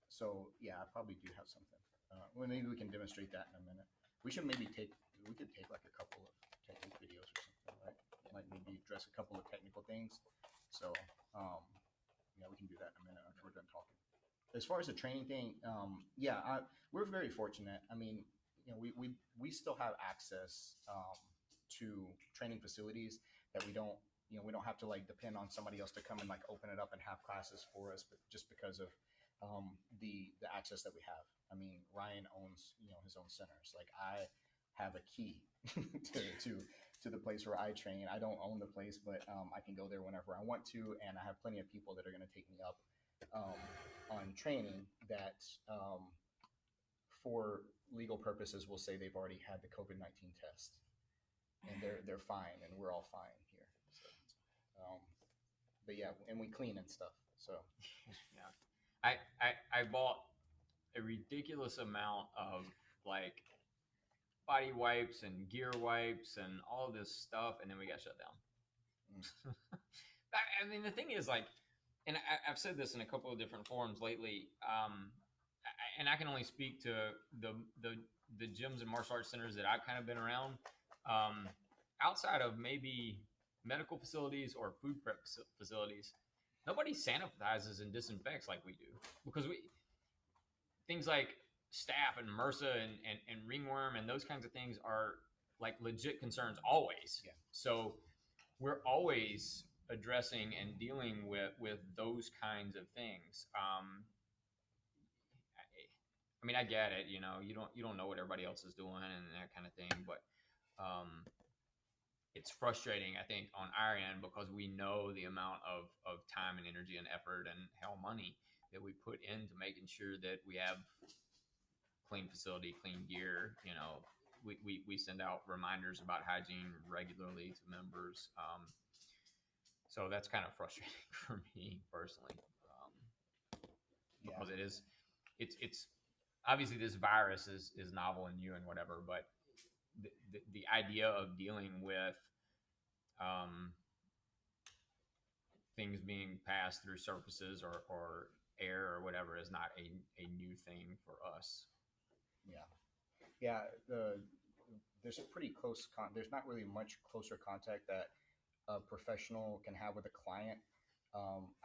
So yeah, I probably do have something. Well, maybe we can demonstrate that in a minute. We could take like a couple of technique videos or something, right? Like maybe address a couple of technical things. So yeah, we can do that in a minute after we're done talking. As far as the training thing, we're very fortunate. I mean, we still have access to training facilities that we don't have to like depend on somebody else to come and like open it up and have classes for us, but just because of the access that we have. I mean, Ryan owns his own centers. Like I have a key to the place where I train. I don't own the place, but I can go there whenever I want to, and I have plenty of people that are going to take me up on training that for legal purposes will say they've already had the COVID-19 test and they're fine, and we're all fine here. So, but yeah, and we clean and stuff. So Yeah. I bought a ridiculous amount of like body wipes and gear wipes and all this stuff, and then we got shut down. I mean, the thing is, like, and I've said this in a couple of different forums lately, and I can only speak to the gyms and martial arts centers that I've kind of been around. Outside of maybe medical facilities or food prep facilities, nobody sanitizes and disinfects like we do, because things like staph and MRSA and ringworm and those kinds of things are like legit concerns always. Yeah. So we're always addressing and dealing with those kinds of things. I mean, I get it. You don't know what everybody else is doing and that kind of thing, but it's frustrating, I think, on our end, because we know the amount of time and energy and effort and hell money that we put into making sure that we have clean facility, clean gear. We send out reminders about hygiene regularly to members. So that's kind of frustrating for me personally, because it's obviously this virus is novel and new and whatever, but the idea of dealing with things being passed through surfaces or air or whatever is not a new thing for us. Yeah. There's a pretty close there's not really much closer contact that a professional can have with a client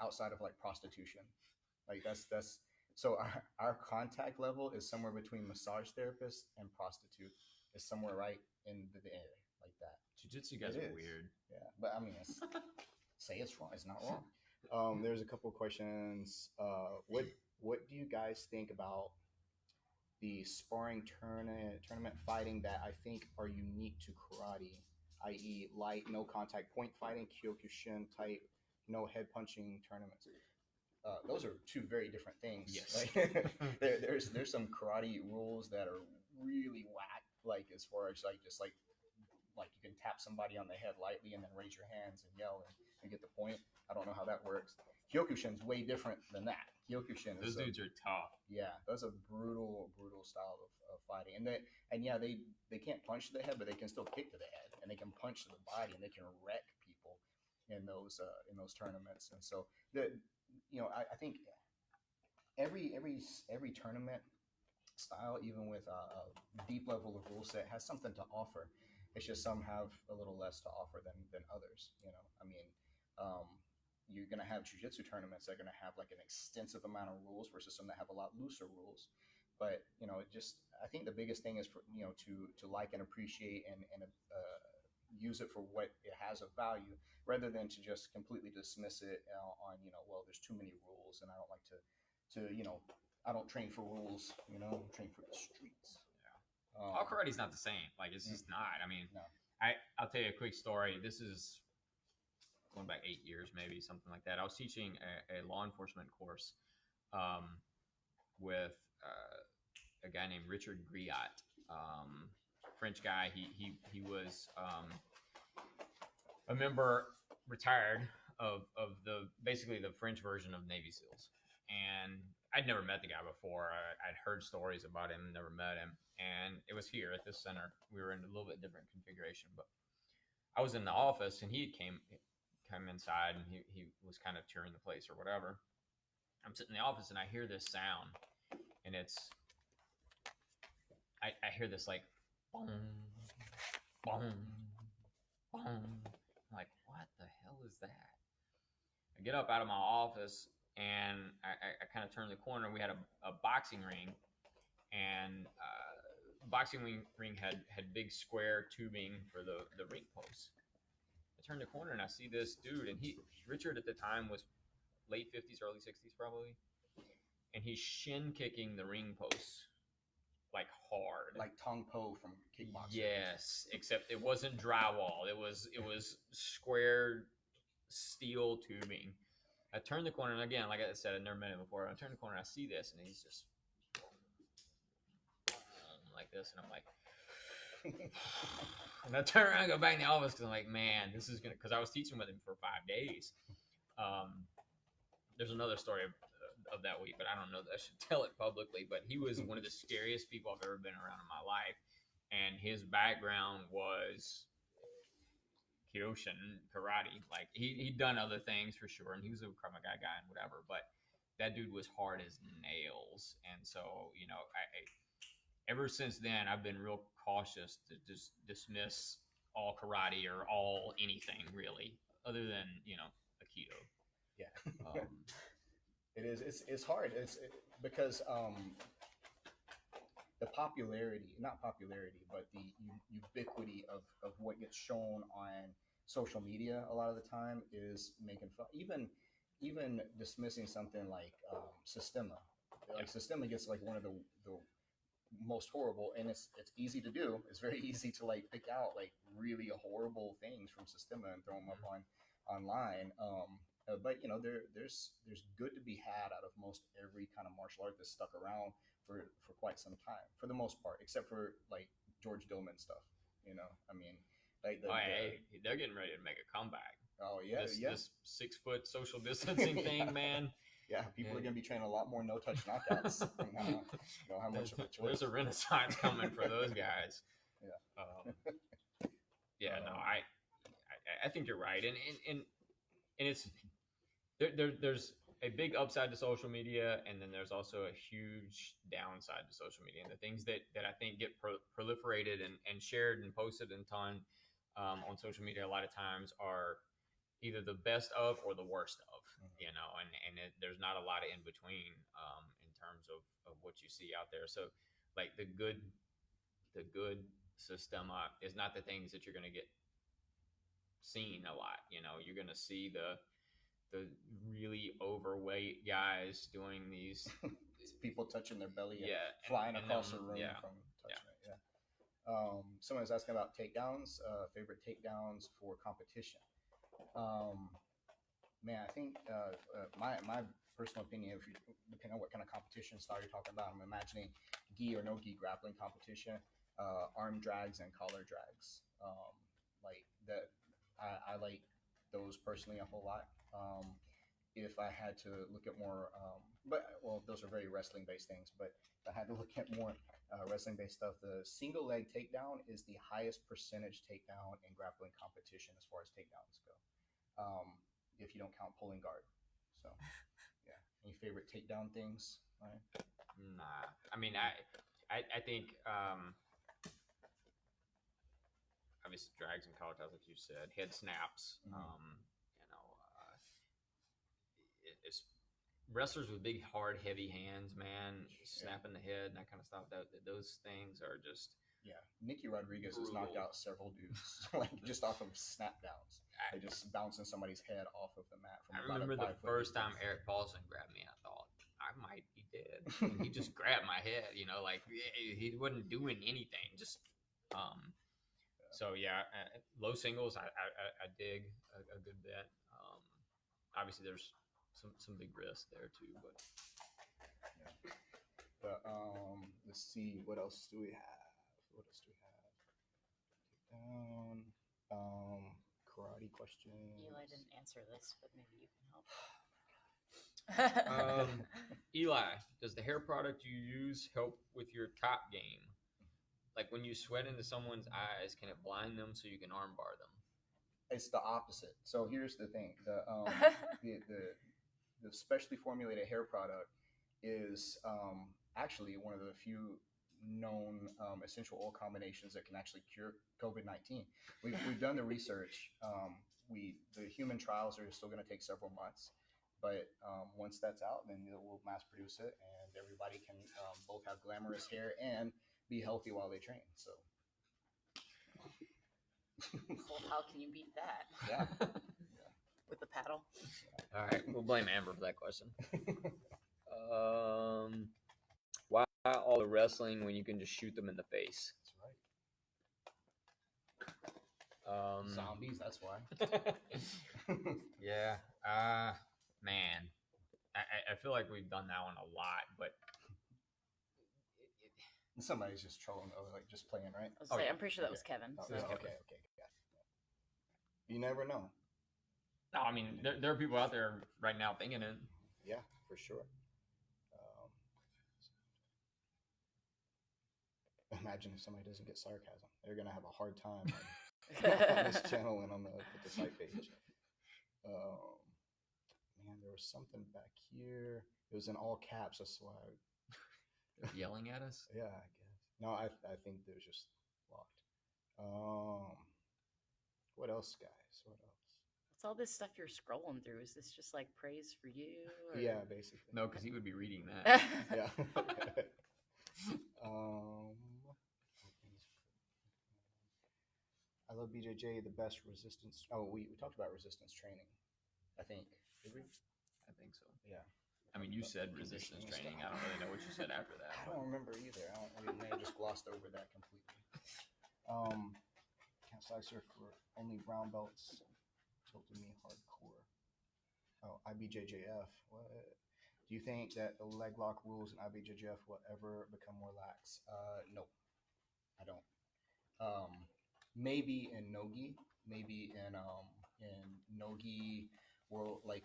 outside of like prostitution. Like that's so our contact level is somewhere between massage therapist and prostitute. Is somewhere right in the air like that. Jiu-jitsu guys are weird. Yeah, but I mean, say it's wrong. It's not wrong. There's a couple of questions. What do you guys think about the sparring tournament fighting that I think are unique to karate, i.e., light, no contact point fighting, Kyokushin type, no head punching tournaments? Those are two very different things. Yes. Like, there's some karate rules that are really whack. Like as far as like just like you can tap somebody on the head lightly and then raise your hands and yell and get the point. I don't know how that works. Kyokushin's way different than that. Kyokushin Those dudes are tough. Yeah, that's a brutal style of fighting. And they can't punch to the head, but they can still kick to the head, and they can punch to the body, and they can wreck people in those tournaments. And so I think every tournament style, even with a deep level of rule set, has something to offer. It's just some have a little less to offer than others. I mean, you're going to have jiu-jitsu tournaments that are going to have like an extensive amount of rules versus some that have a lot looser rules. But I think the biggest thing is for to like and appreciate and use it for what it has of value, rather than to just completely dismiss it on well, there's too many rules and I don't like to I don't train for rules, I train for the streets. Yeah. All karate's not the same. Like, it's just not. I mean, no. I'll tell you a quick story. This is going back 8 years, maybe something like that. I was teaching a law enforcement course with a guy named Richard Griot, French guy. He was a member, retired, of basically the French version of Navy SEALs. And I'd never met the guy before. I'd heard stories about him, never met him. And it was here at this center. We were in a little bit different configuration, but I was in the office and he came inside and he was kind of touring the place or whatever. I'm sitting in the office and I hear this sound, and I hear this like boom, boom, boom. I'm like, what the hell is that? I get up out of my office and I kind of turn the corner. We had a boxing ring, and boxing ring had big square tubing for the ring posts. I turn the corner and I see this dude, and Richard at the time was late 50s, early 60s probably, and he's shin kicking the ring posts like hard, like Tong Po from Kickboxing. Yes, except it wasn't drywall. It was square steel tubing. I turned the corner, and again, like I said, I'd never met him before. I turned the corner, and I see this, and he's just like this, and I'm like, and I turn around and go back in the office because I'm like, man, this is gonna. Because I was teaching with him for 5 days. There's another story of that week, but I don't know that I should tell it publicly. But he was one of the scariest people I've ever been around in my life, and his background was Kyoshin karate. Like he'd done other things for sure, and he was a Krav Maga guy and whatever. But that dude was hard as nails, and so I ever since then I've been real cautious to just dismiss all karate or all anything really, other than Aikido. Yeah, it is. It's hard. Because the not popularity, but the ubiquity of what gets shown on social media a lot of the time is making fun. Even dismissing something like Sistema. Like Sistema gets like one of the most horrible, and it's easy to do. It's very easy to like pick out like really horrible things from Sistema and throw them up online. But there's good to be had out of most every kind of martial art that's stuck around for quite some time, for the most part, except for like George Dillman stuff. I mean, like they're getting ready to make a comeback. Oh yeah, this 6 foot social distancing thing, man. Yeah, people are going to be training a lot more no touch knockouts. How much of a choice. There's a renaissance coming for those guys. Yeah. No, I think you're right, and it's there's a big upside to social media, and then there's also a huge downside to social media. And the things that I think get proliferated and shared and posted and ton on social media a lot of times are either the best of or the worst of, there's not a lot of in between in terms of what you see out there. So like the good system is not the things that you're going to get seen a lot. You're going to see the really overweight guys doing these people touching their belly, and flying across the room from touching it. Someone was asking about takedowns, favorite takedowns for competition. Man, I think my personal opinion, if you depending on what kind of competition style you're talking about, I'm imagining gi or no gi grappling competition, arm drags and collar drags. Like that, I like those personally a whole lot. If I had to look at more, those are very wrestling based things. But if I had to look at more wrestling based stuff, the single leg takedown is the highest percentage takedown in grappling competition as far as takedowns go. If you don't count pulling guard. So, yeah. Any favorite takedown things? Right? Nah. I mean, I think obviously drags and collar ties, like you said, head snaps. Mm-hmm. It's wrestlers with big, hard, heavy hands, man, snapping the head and that kind of stuff. Those things are just. Yeah, Nicky Rodriguez brutal. has knocked out several dudes, like just off of snap downs. They just bouncing somebody's head off of the mat. I remember the first time Eric Paulson grabbed me, I thought I might be dead. And he just grabbed my head, like he wasn't doing anything. Just So yeah, low singles I dig a good bit. Obviously there's some big risks there too, but. Yeah. But let's see, what else do we have? Karate question. Eli didn't answer this, but maybe you can help. Eli, does the hair product you use help with your top game? Like when you sweat into someone's eyes, can it blind them so you can armbar them? It's the opposite. So here's the thing: the the specially formulated hair product is actually one of the few known essential oil combinations that can actually cure COVID-19. We've done the research. The human trials are still going to take several months, but once that's out, then we'll mass produce it, and everybody can both have glamorous hair and be healthy while they train. So, Well, how can you beat that? yeah. With the paddle. All right, we'll blame Amber for that question. Why all the wrestling when you can just shoot them in the face? That's right. Zombies, that's why. Yeah. Man, I feel like we've done that one a lot, but Somebody's just trolling, like just playing, right? I was gonna say, I'm pretty sure that was Okay. Kevin. Oh, So. yeah, okay. Yeah. You never know. no, I mean there are people out there right now thinking it. Yeah, for sure. Imagine if somebody doesn't get sarcasm. They're going to have a hard time on this channel and on the site page. Man, there was something back here. It was in all caps. That's why. Yelling at us. Yeah, I guess. No, I think it was just locked. What else, guys? What else? What's all this stuff you're scrolling through? Is this just like praise for you? Or... Yeah, basically. No, because he would be reading that. Yeah. I love BJJ, the best resistance. Oh, we talked about resistance training, I think. Did we? I think so. Yeah. I mean, you said resistance training. I don't really know what you said after that. I don't remember either. We may have just glossed over that completely. Can't slicer for only brown belts. Tilted me hardcore. Oh, IBJJF. What? Do you think that the leg lock rules in IBJJF will ever become more lax? No, I don't. Maybe in Nogi, in Nogi world, like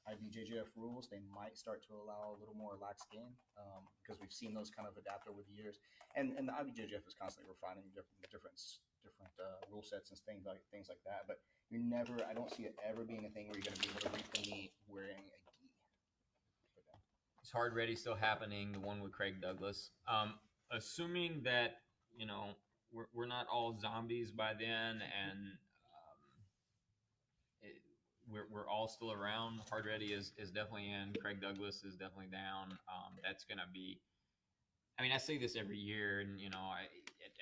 IBJJF rules, they might start to allow a little more lax game because we've seen those kind of adapt over the years, and the IBJJF is constantly refining different rule sets and things like that. But I don't see it ever being a thing where you're going to be able to reach the meet wearing a gi. Is Hard Ready still happening? The one with Craig Douglas. Assuming that we're not all zombies by then, and we're all still around. Hard Ready is definitely in. Craig Douglas is definitely down. That's gonna be. I mean, I say this every year, and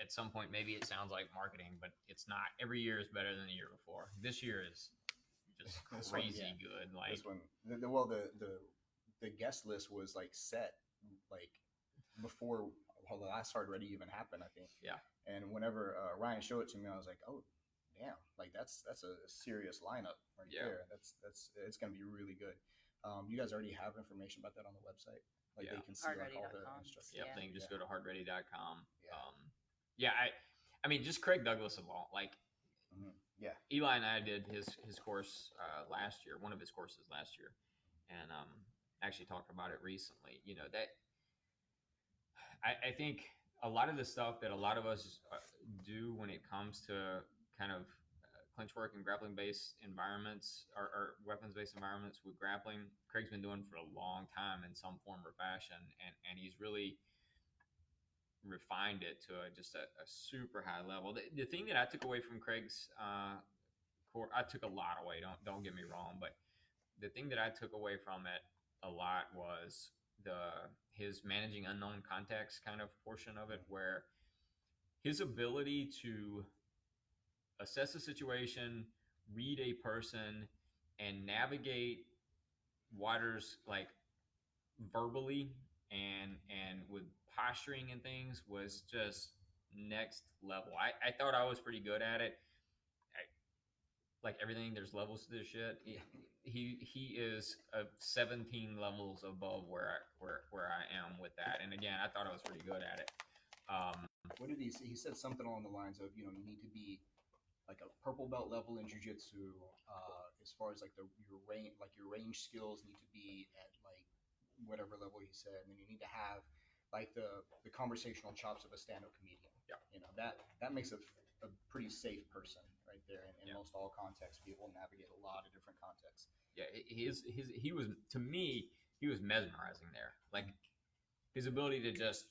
at some point maybe it sounds like marketing, but it's not. Every year is better than the year before. This year is just crazy good. Like this one, the guest list was like set like before the last Hard Ready even happened, I think. Yeah. And whenever Ryan showed it to me, I was like, oh damn, like that's a serious lineup right there. That's it's gonna be really good. You guys already have information about that on the website? Like they can see like all the instructions. Yep, they can just go to hardready.com. Yeah. I mean, just Craig Douglas alone. Like, yeah, Eli and I did his course last year, one of his courses last year, and actually talked about it recently. That I think a lot of the stuff that a lot of us do when it comes to kind of clinch work and grappling based environments or weapons based environments with grappling, Craig's been doing for a long time in some form or fashion, and he's really refined it to just a super high level. The thing that I took away from Craig's course, I took a lot away. Don't get me wrong, but the thing that I took away from it a lot was his managing unknown context kind of portion of it, where his ability to assess a situation, read a person, and navigate waters like verbally and with posturing and things was just next level. I thought I was pretty good at it. Like everything, there's levels to this shit. He is 17 levels above where I am with that. And again, I thought I was pretty good at it. What did he say? He said something along the lines of, you need to be like a purple belt level in jiu-jitsu, as far as like your range skills need to be at like whatever level he said, and then you need to have like the conversational chops of a stand-up comedian. Yeah, that makes a pretty safe person right there. In Yeah. most all contexts, people navigate a lot of different contexts. Yeah, he was, to me, he was mesmerizing there. Like his ability to just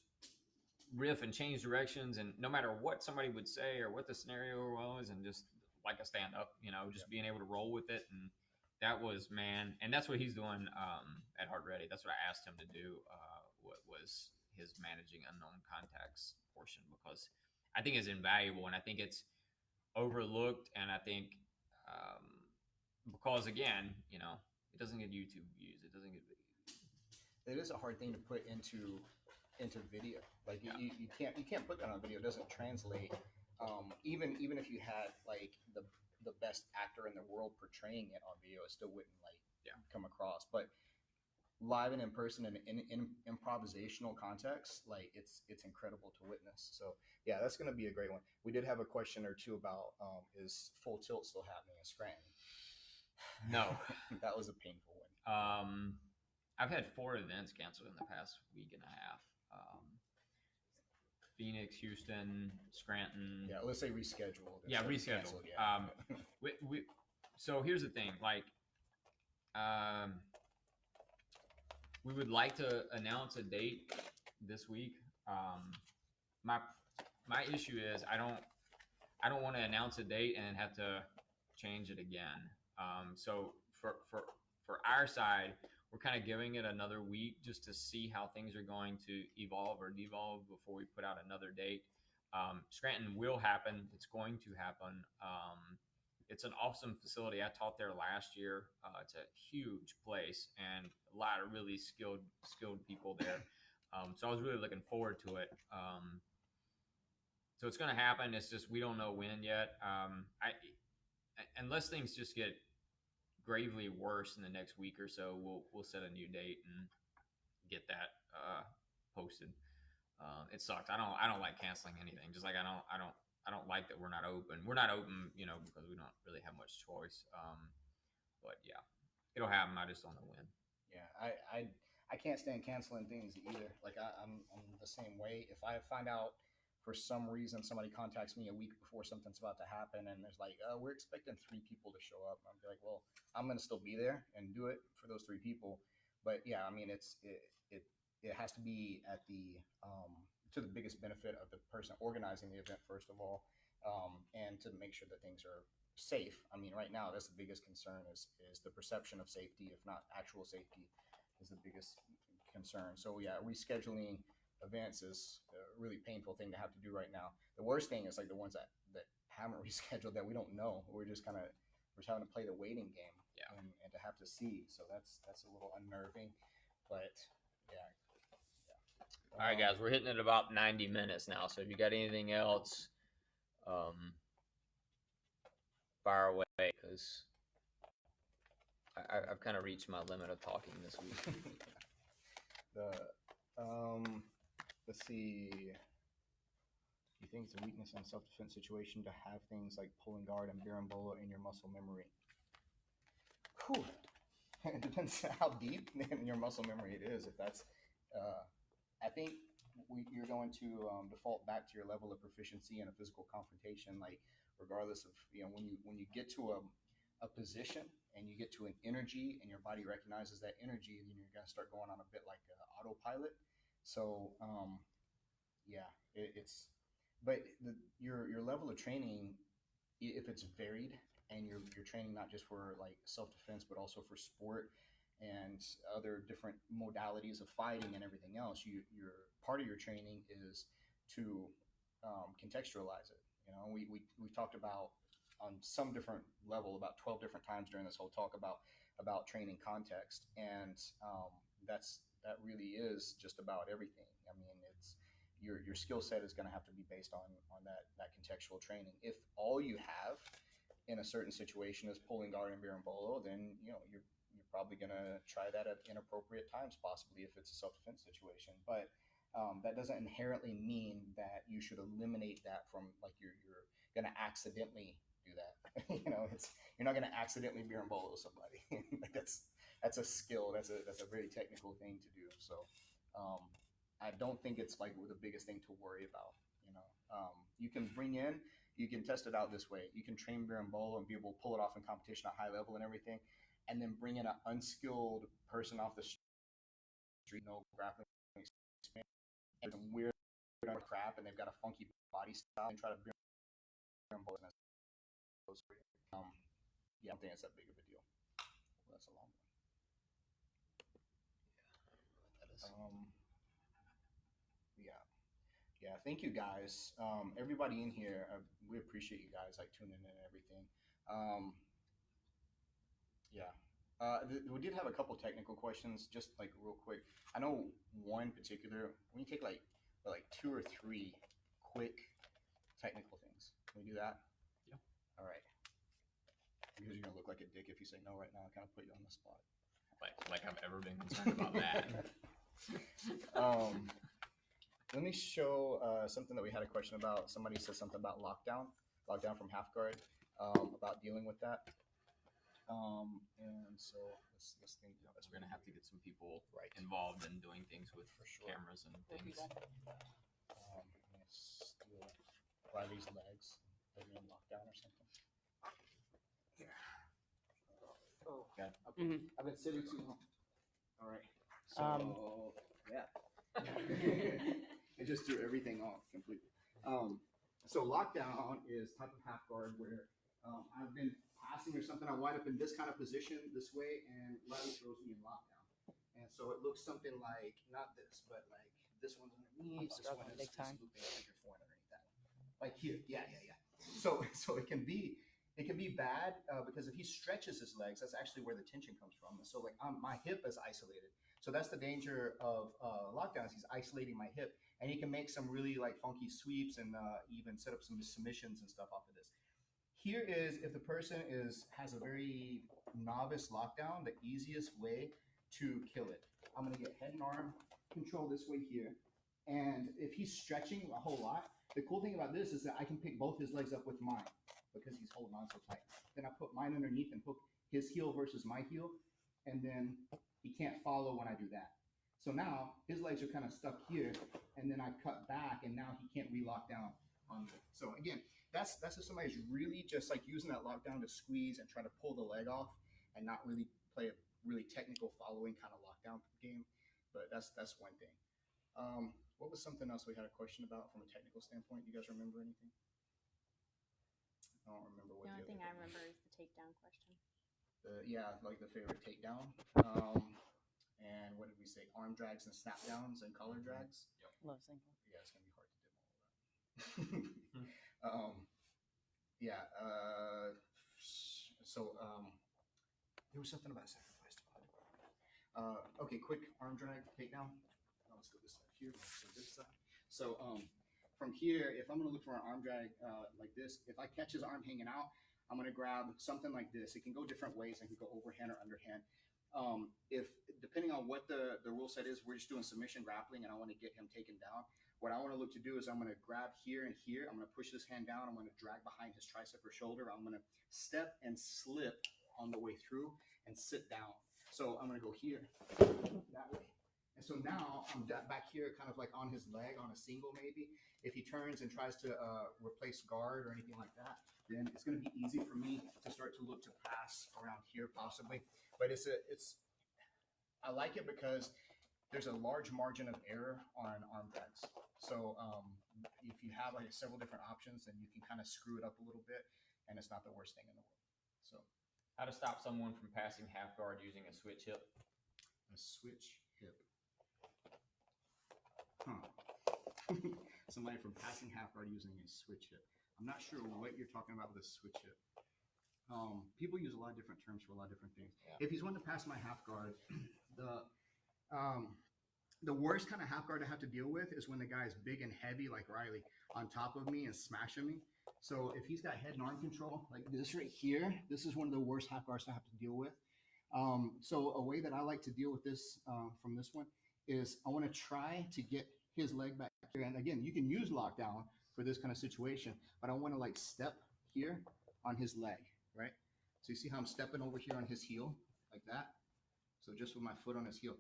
riff and change directions, and no matter what somebody would say or what the scenario was, and just like a stand up, just being able to roll with it. And that was, man, and that's what he's doing at Heart Ready. That's what I asked him to do. What was his managing unknown contacts portion, because I think it's invaluable, and I think it's overlooked, and I think because again, it doesn't get YouTube views, it doesn't get video views. It is a hard thing to put into video. Like you can't put that on video. It doesn't translate. Even if you had like the best actor in the world portraying it on video, it still wouldn't come across. But live and in person and in improvisational context, like it's incredible to witness. So yeah, that's going to be a great one. We did have a question or two about is Full Tilt still happening in Scranton? No. That was a painful one. I've had 4 events canceled in the past week and a half. Phoenix, Houston, Scranton. Yeah, let's say rescheduled. Yeah, rescheduled. So here's the thing, like, we would like to announce a date this week. My issue is I don't want to announce a date and have to change it again. So for our side, we're kind of giving it another week just to see how things are going to evolve or devolve before we put out another date. Scranton will happen. It's going to happen. It's an awesome facility. I taught there last year. It's a huge place and a lot of really skilled people there. So I was really looking forward to it. So it's going to happen. It's just we don't know when yet. Unless things just get gravely worse in the next week or so, we'll set a new date and get that posted. It sucks. I don't like canceling anything. Just like I don't like that we're not open. We're not open, because we don't really have much choice. But yeah, it'll happen. I just don't know when. Yeah, I can't stand canceling things either. Like I'm the same way. If I find out for some reason somebody contacts me a week before something's about to happen and there's like, we're expecting 3 people to show up, I'll be like, well, I'm gonna still be there and do it for those 3 people. But yeah, I mean, it has to be at the to the biggest benefit of the person organizing the event, first of all, and to make sure that things are safe. I mean, right now that's the biggest concern is the perception of safety, if not actual safety, is the biggest concern. So yeah, rescheduling events is a really painful thing to have to do right now. The worst thing is like the ones that haven't rescheduled that we don't know. We're just having to play the waiting game, and to have to see. So that's a little unnerving, but yeah. All right, guys, we're hitting at about 90 minutes now. So if you got anything else, fire away, because I've kind of reached my limit of talking this week. Let's see. Do you think it's a weakness in a self-defense situation to have things like pulling guard and berimbolo in your muscle memory? Whew. It depends how deep in your muscle memory it is. If that's, I think you're going to default back to your level of proficiency in a physical confrontation. Like regardless of when you get to a position and you get to an energy and your body recognizes that energy, then you're gonna start going on a bit like autopilot. So your level of training, if it's varied and you're training not just for like self-defense but also for sport and other different modalities of fighting and everything else, your part of your training is to contextualize it. We talked about on some different level about 12 different times during this whole talk about training context, and that really is just about everything. I mean, it's your skill set is going to have to be based on that contextual training. If all you have in a certain situation is pulling guard and berimbolo, then you're probably going to try that at inappropriate times, possibly if it's a self-defense situation. But that doesn't inherently mean that you should eliminate that from like you're going to accidentally do that. You're not going to accidentally berimbolo somebody. That's a skill. That's a very technical thing to do. So I don't think it's like the biggest thing to worry about. You can bring in You can test it out this way. You can train berimbolo and be able to pull it off in competition at high level and everything, and then bring in an unskilled person off the street, no grappling experience, and some weird crap, and they've got a funky body style, and try to berimbolo. Yeah, I don't think it's that big of a deal. Well, that's a long one. That is. Yeah. Thank you guys. Everybody in here, we appreciate you guys like tuning in and everything. Yeah. We did have a couple technical questions, just like real quick. I know one particular. When you take like 2 or 3 quick technical things, can we do that? Yeah. All right. Because you're gonna look like a dick if you say no right now. I kind of put you on the spot. Like I've ever been concerned about that. Let me show something that we had a question about. Somebody said something about lockdown from half guard, about dealing with that. And so let's think. We're gonna have to get some people Right. involved in doing things with For sure. cameras and things. Steal Riley's legs. Maybe in lockdown or something. Here. Oh, God. Okay. Mhm. I've been sitting too long. All right. So, yeah. It just threw everything off completely. So lockdown is type of half guard where I've been passing or something. I wind up in this kind of position this way, and Riley throws me in lockdown. And so it looks something like, not this, but like this one's underneath. This one is looping like your forehand underneath that one. Like here. Yeah. So it can be bad because if he stretches his legs, that's actually where the tension comes from. So like my hip is isolated. So that's the danger of lockdowns. He's isolating my hip, and he can make some really like funky sweeps and even set up some submissions and stuff off of this. Here is if the person has a very novice lockdown, the easiest way to kill it. I'm gonna get head and arm control this way here, and if he's stretching a whole lot, the cool thing about this is that I can pick both his legs up with mine because he's holding on so tight. Then I put mine underneath and hook his heel versus my heel, and then he can't follow when I do that. So now his legs are kind of stuck here, and then I cut back, and now he can't re-lock down on me. So again, that's if somebody's really just like using that lockdown to squeeze and try to pull the leg off and not really play a really technical following kind of lockdown game. But that's one thing. What was something else we had a question about from a technical standpoint? You guys remember anything? I don't remember what The only other thing I was. remember is the takedown question. Yeah, like the favorite takedown. And what did we say? Arm drags and snap downs and collar drags. Love single. Yeah, it's gonna be hard to dim all of that. Yeah. So there was something about sacrifice. Okay, quick arm drag takedown. Let's go this side here. Let's go this side. So from here, if I'm gonna look for an arm drag like this, if I catch his arm hanging out, I'm gonna grab something like this. It can go different ways. It can go overhand or underhand. If depending on what the rule set is, we're just doing submission grappling, and I want to get him taken down. What I want to look to do is I'm going to grab here and here. I'm going to push this hand down. I'm going to drag behind his tricep or shoulder. I'm going to step and slip on the way through and sit down. So I'm going to go here that way. And so now I'm back here kind of like on his leg, on a single maybe. If he turns and tries to replace guard or anything like that, then it's going to be easy for me to start to look to pass around here possibly. But I like it because there's a large margin of error on arm drags. So if you have like several different options, then you can kind of screw it up a little bit, and it's not the worst thing in the world. So How to stop someone from passing half guard using a switch hip? a switch hip. Somebody from passing half guard using a switch hip. I'm not sure what you're talking about with a switch hip. People use a lot of different terms for a lot of different things. Yeah. If he's wanting to pass my half guard, the worst kind of half guard I have to deal with is when the guy is big and heavy like Riley on top of me and smashing me. So if he's got head and arm control like this right here, this is one of the worst half guards I have to deal with. So a way that I like to deal with this from this one is I want to try to get his leg back here. And again, you can use lockdown for this kind of situation, but I want to like step here on his leg, right? So you see how I'm stepping over here on his heel like that? So just with my foot on his heel.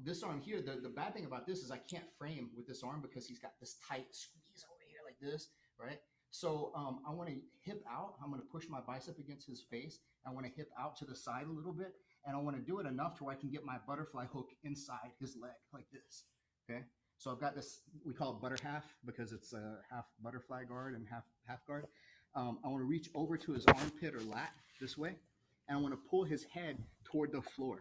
This arm here, the bad thing about this is I can't frame with this arm because he's got this tight squeeze over here like this, right? So I want to hip out. I'm going to push my bicep against his face. I want to hip out to the side a little bit, and I want to do it enough to where I can get my butterfly hook inside his leg like this. Okay. So I've got this. We call it butter half because it's a half butterfly guard and half guard. I want to reach over to his armpit or lat this way, and I want to pull his head toward the floor.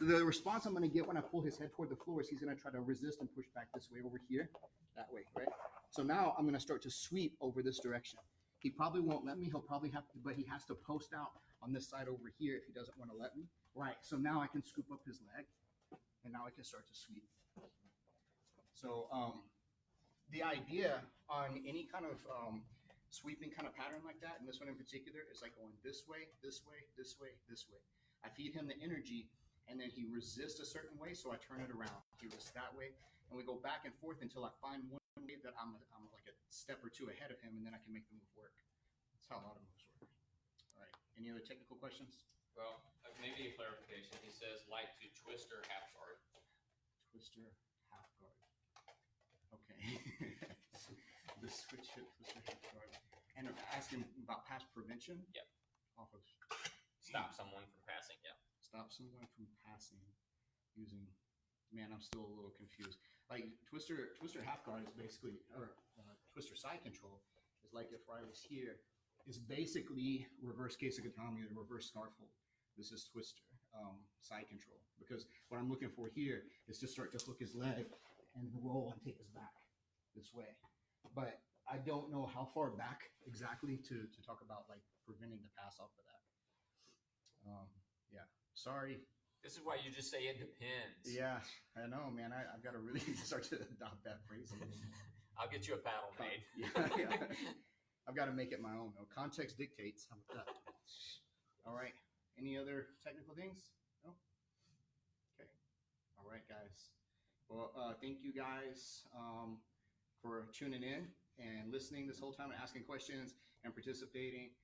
The response I'm going to get when I pull his head toward the floor is he's going to try to resist and push back this way over here, that way, right? So now I'm going to start to sweep over this direction. He probably won't let me. He'll probably have to, but he has to post out on this side over here if he doesn't want to let me. Right. So now I can scoop up his leg, and now I can start to sweep. So the idea on any kind of sweeping kind of pattern like that, and this one in particular, is like going this way, this way, this way, this way. I feed him the energy, and then he resists a certain way, so I turn it around. He resists that way, and we go back and forth until I find one way that I'm like a step or two ahead of him, and then I can make the move work. That's how a lot of moves work. All right. Any other technical questions? Well, maybe a clarification. He says like to twister half guard. Twister, half guard. Okay. The switch hip, twister, half guard. And ask him about pass prevention. Yep. Off of Stop someone from passing. Yeah. stop someone from passing using. Man, I'm still a little confused. Like twister half guard is basically, or twister side control is like if I was here, is basically reverse Keisakatami, the reverse scarf hold. This is twister side control, because what I'm looking for here is to start to hook his leg and roll and take his back this way. But I don't know how far back exactly to talk about like preventing the pass off of that. Yeah, sorry. This is why you just say it depends. Yeah, I know, man. I've got to really start to adopt that phrase. I'll get you a paddle made. Yeah. I've got to make it my own. No, context dictates. How about that? All right. Any other technical things? No? Okay. All right, guys. Well, thank you guys for tuning in and listening this whole time and asking questions and participating.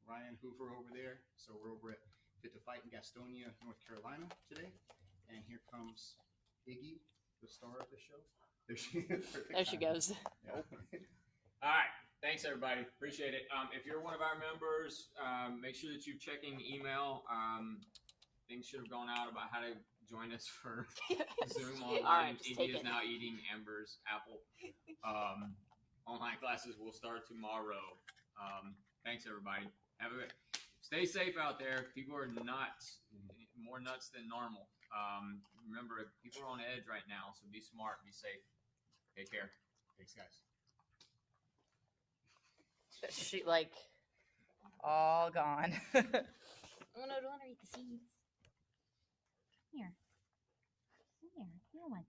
Ryan Hoover over there. So we're over at Fit to Fight in Gastonia, North Carolina today. And here comes Iggy, the star of the show. There she is. There she goes. Yeah. All right. Thanks, everybody. Appreciate it. If you're one of our members, make sure that you're checking email. Things should have gone out about how to join us for Zoom online. All right, just take Iggy is it. now eating Amber's apple. Online classes will start tomorrow. Thanks, everybody. Have a good. Stay safe out there. People are nuts, more nuts than normal. Remember, people are on edge right now, so be smart, be safe. Take care. Thanks, guys. She like all gone. Oh no, don't want to eat the seeds. Here. Here. You don't want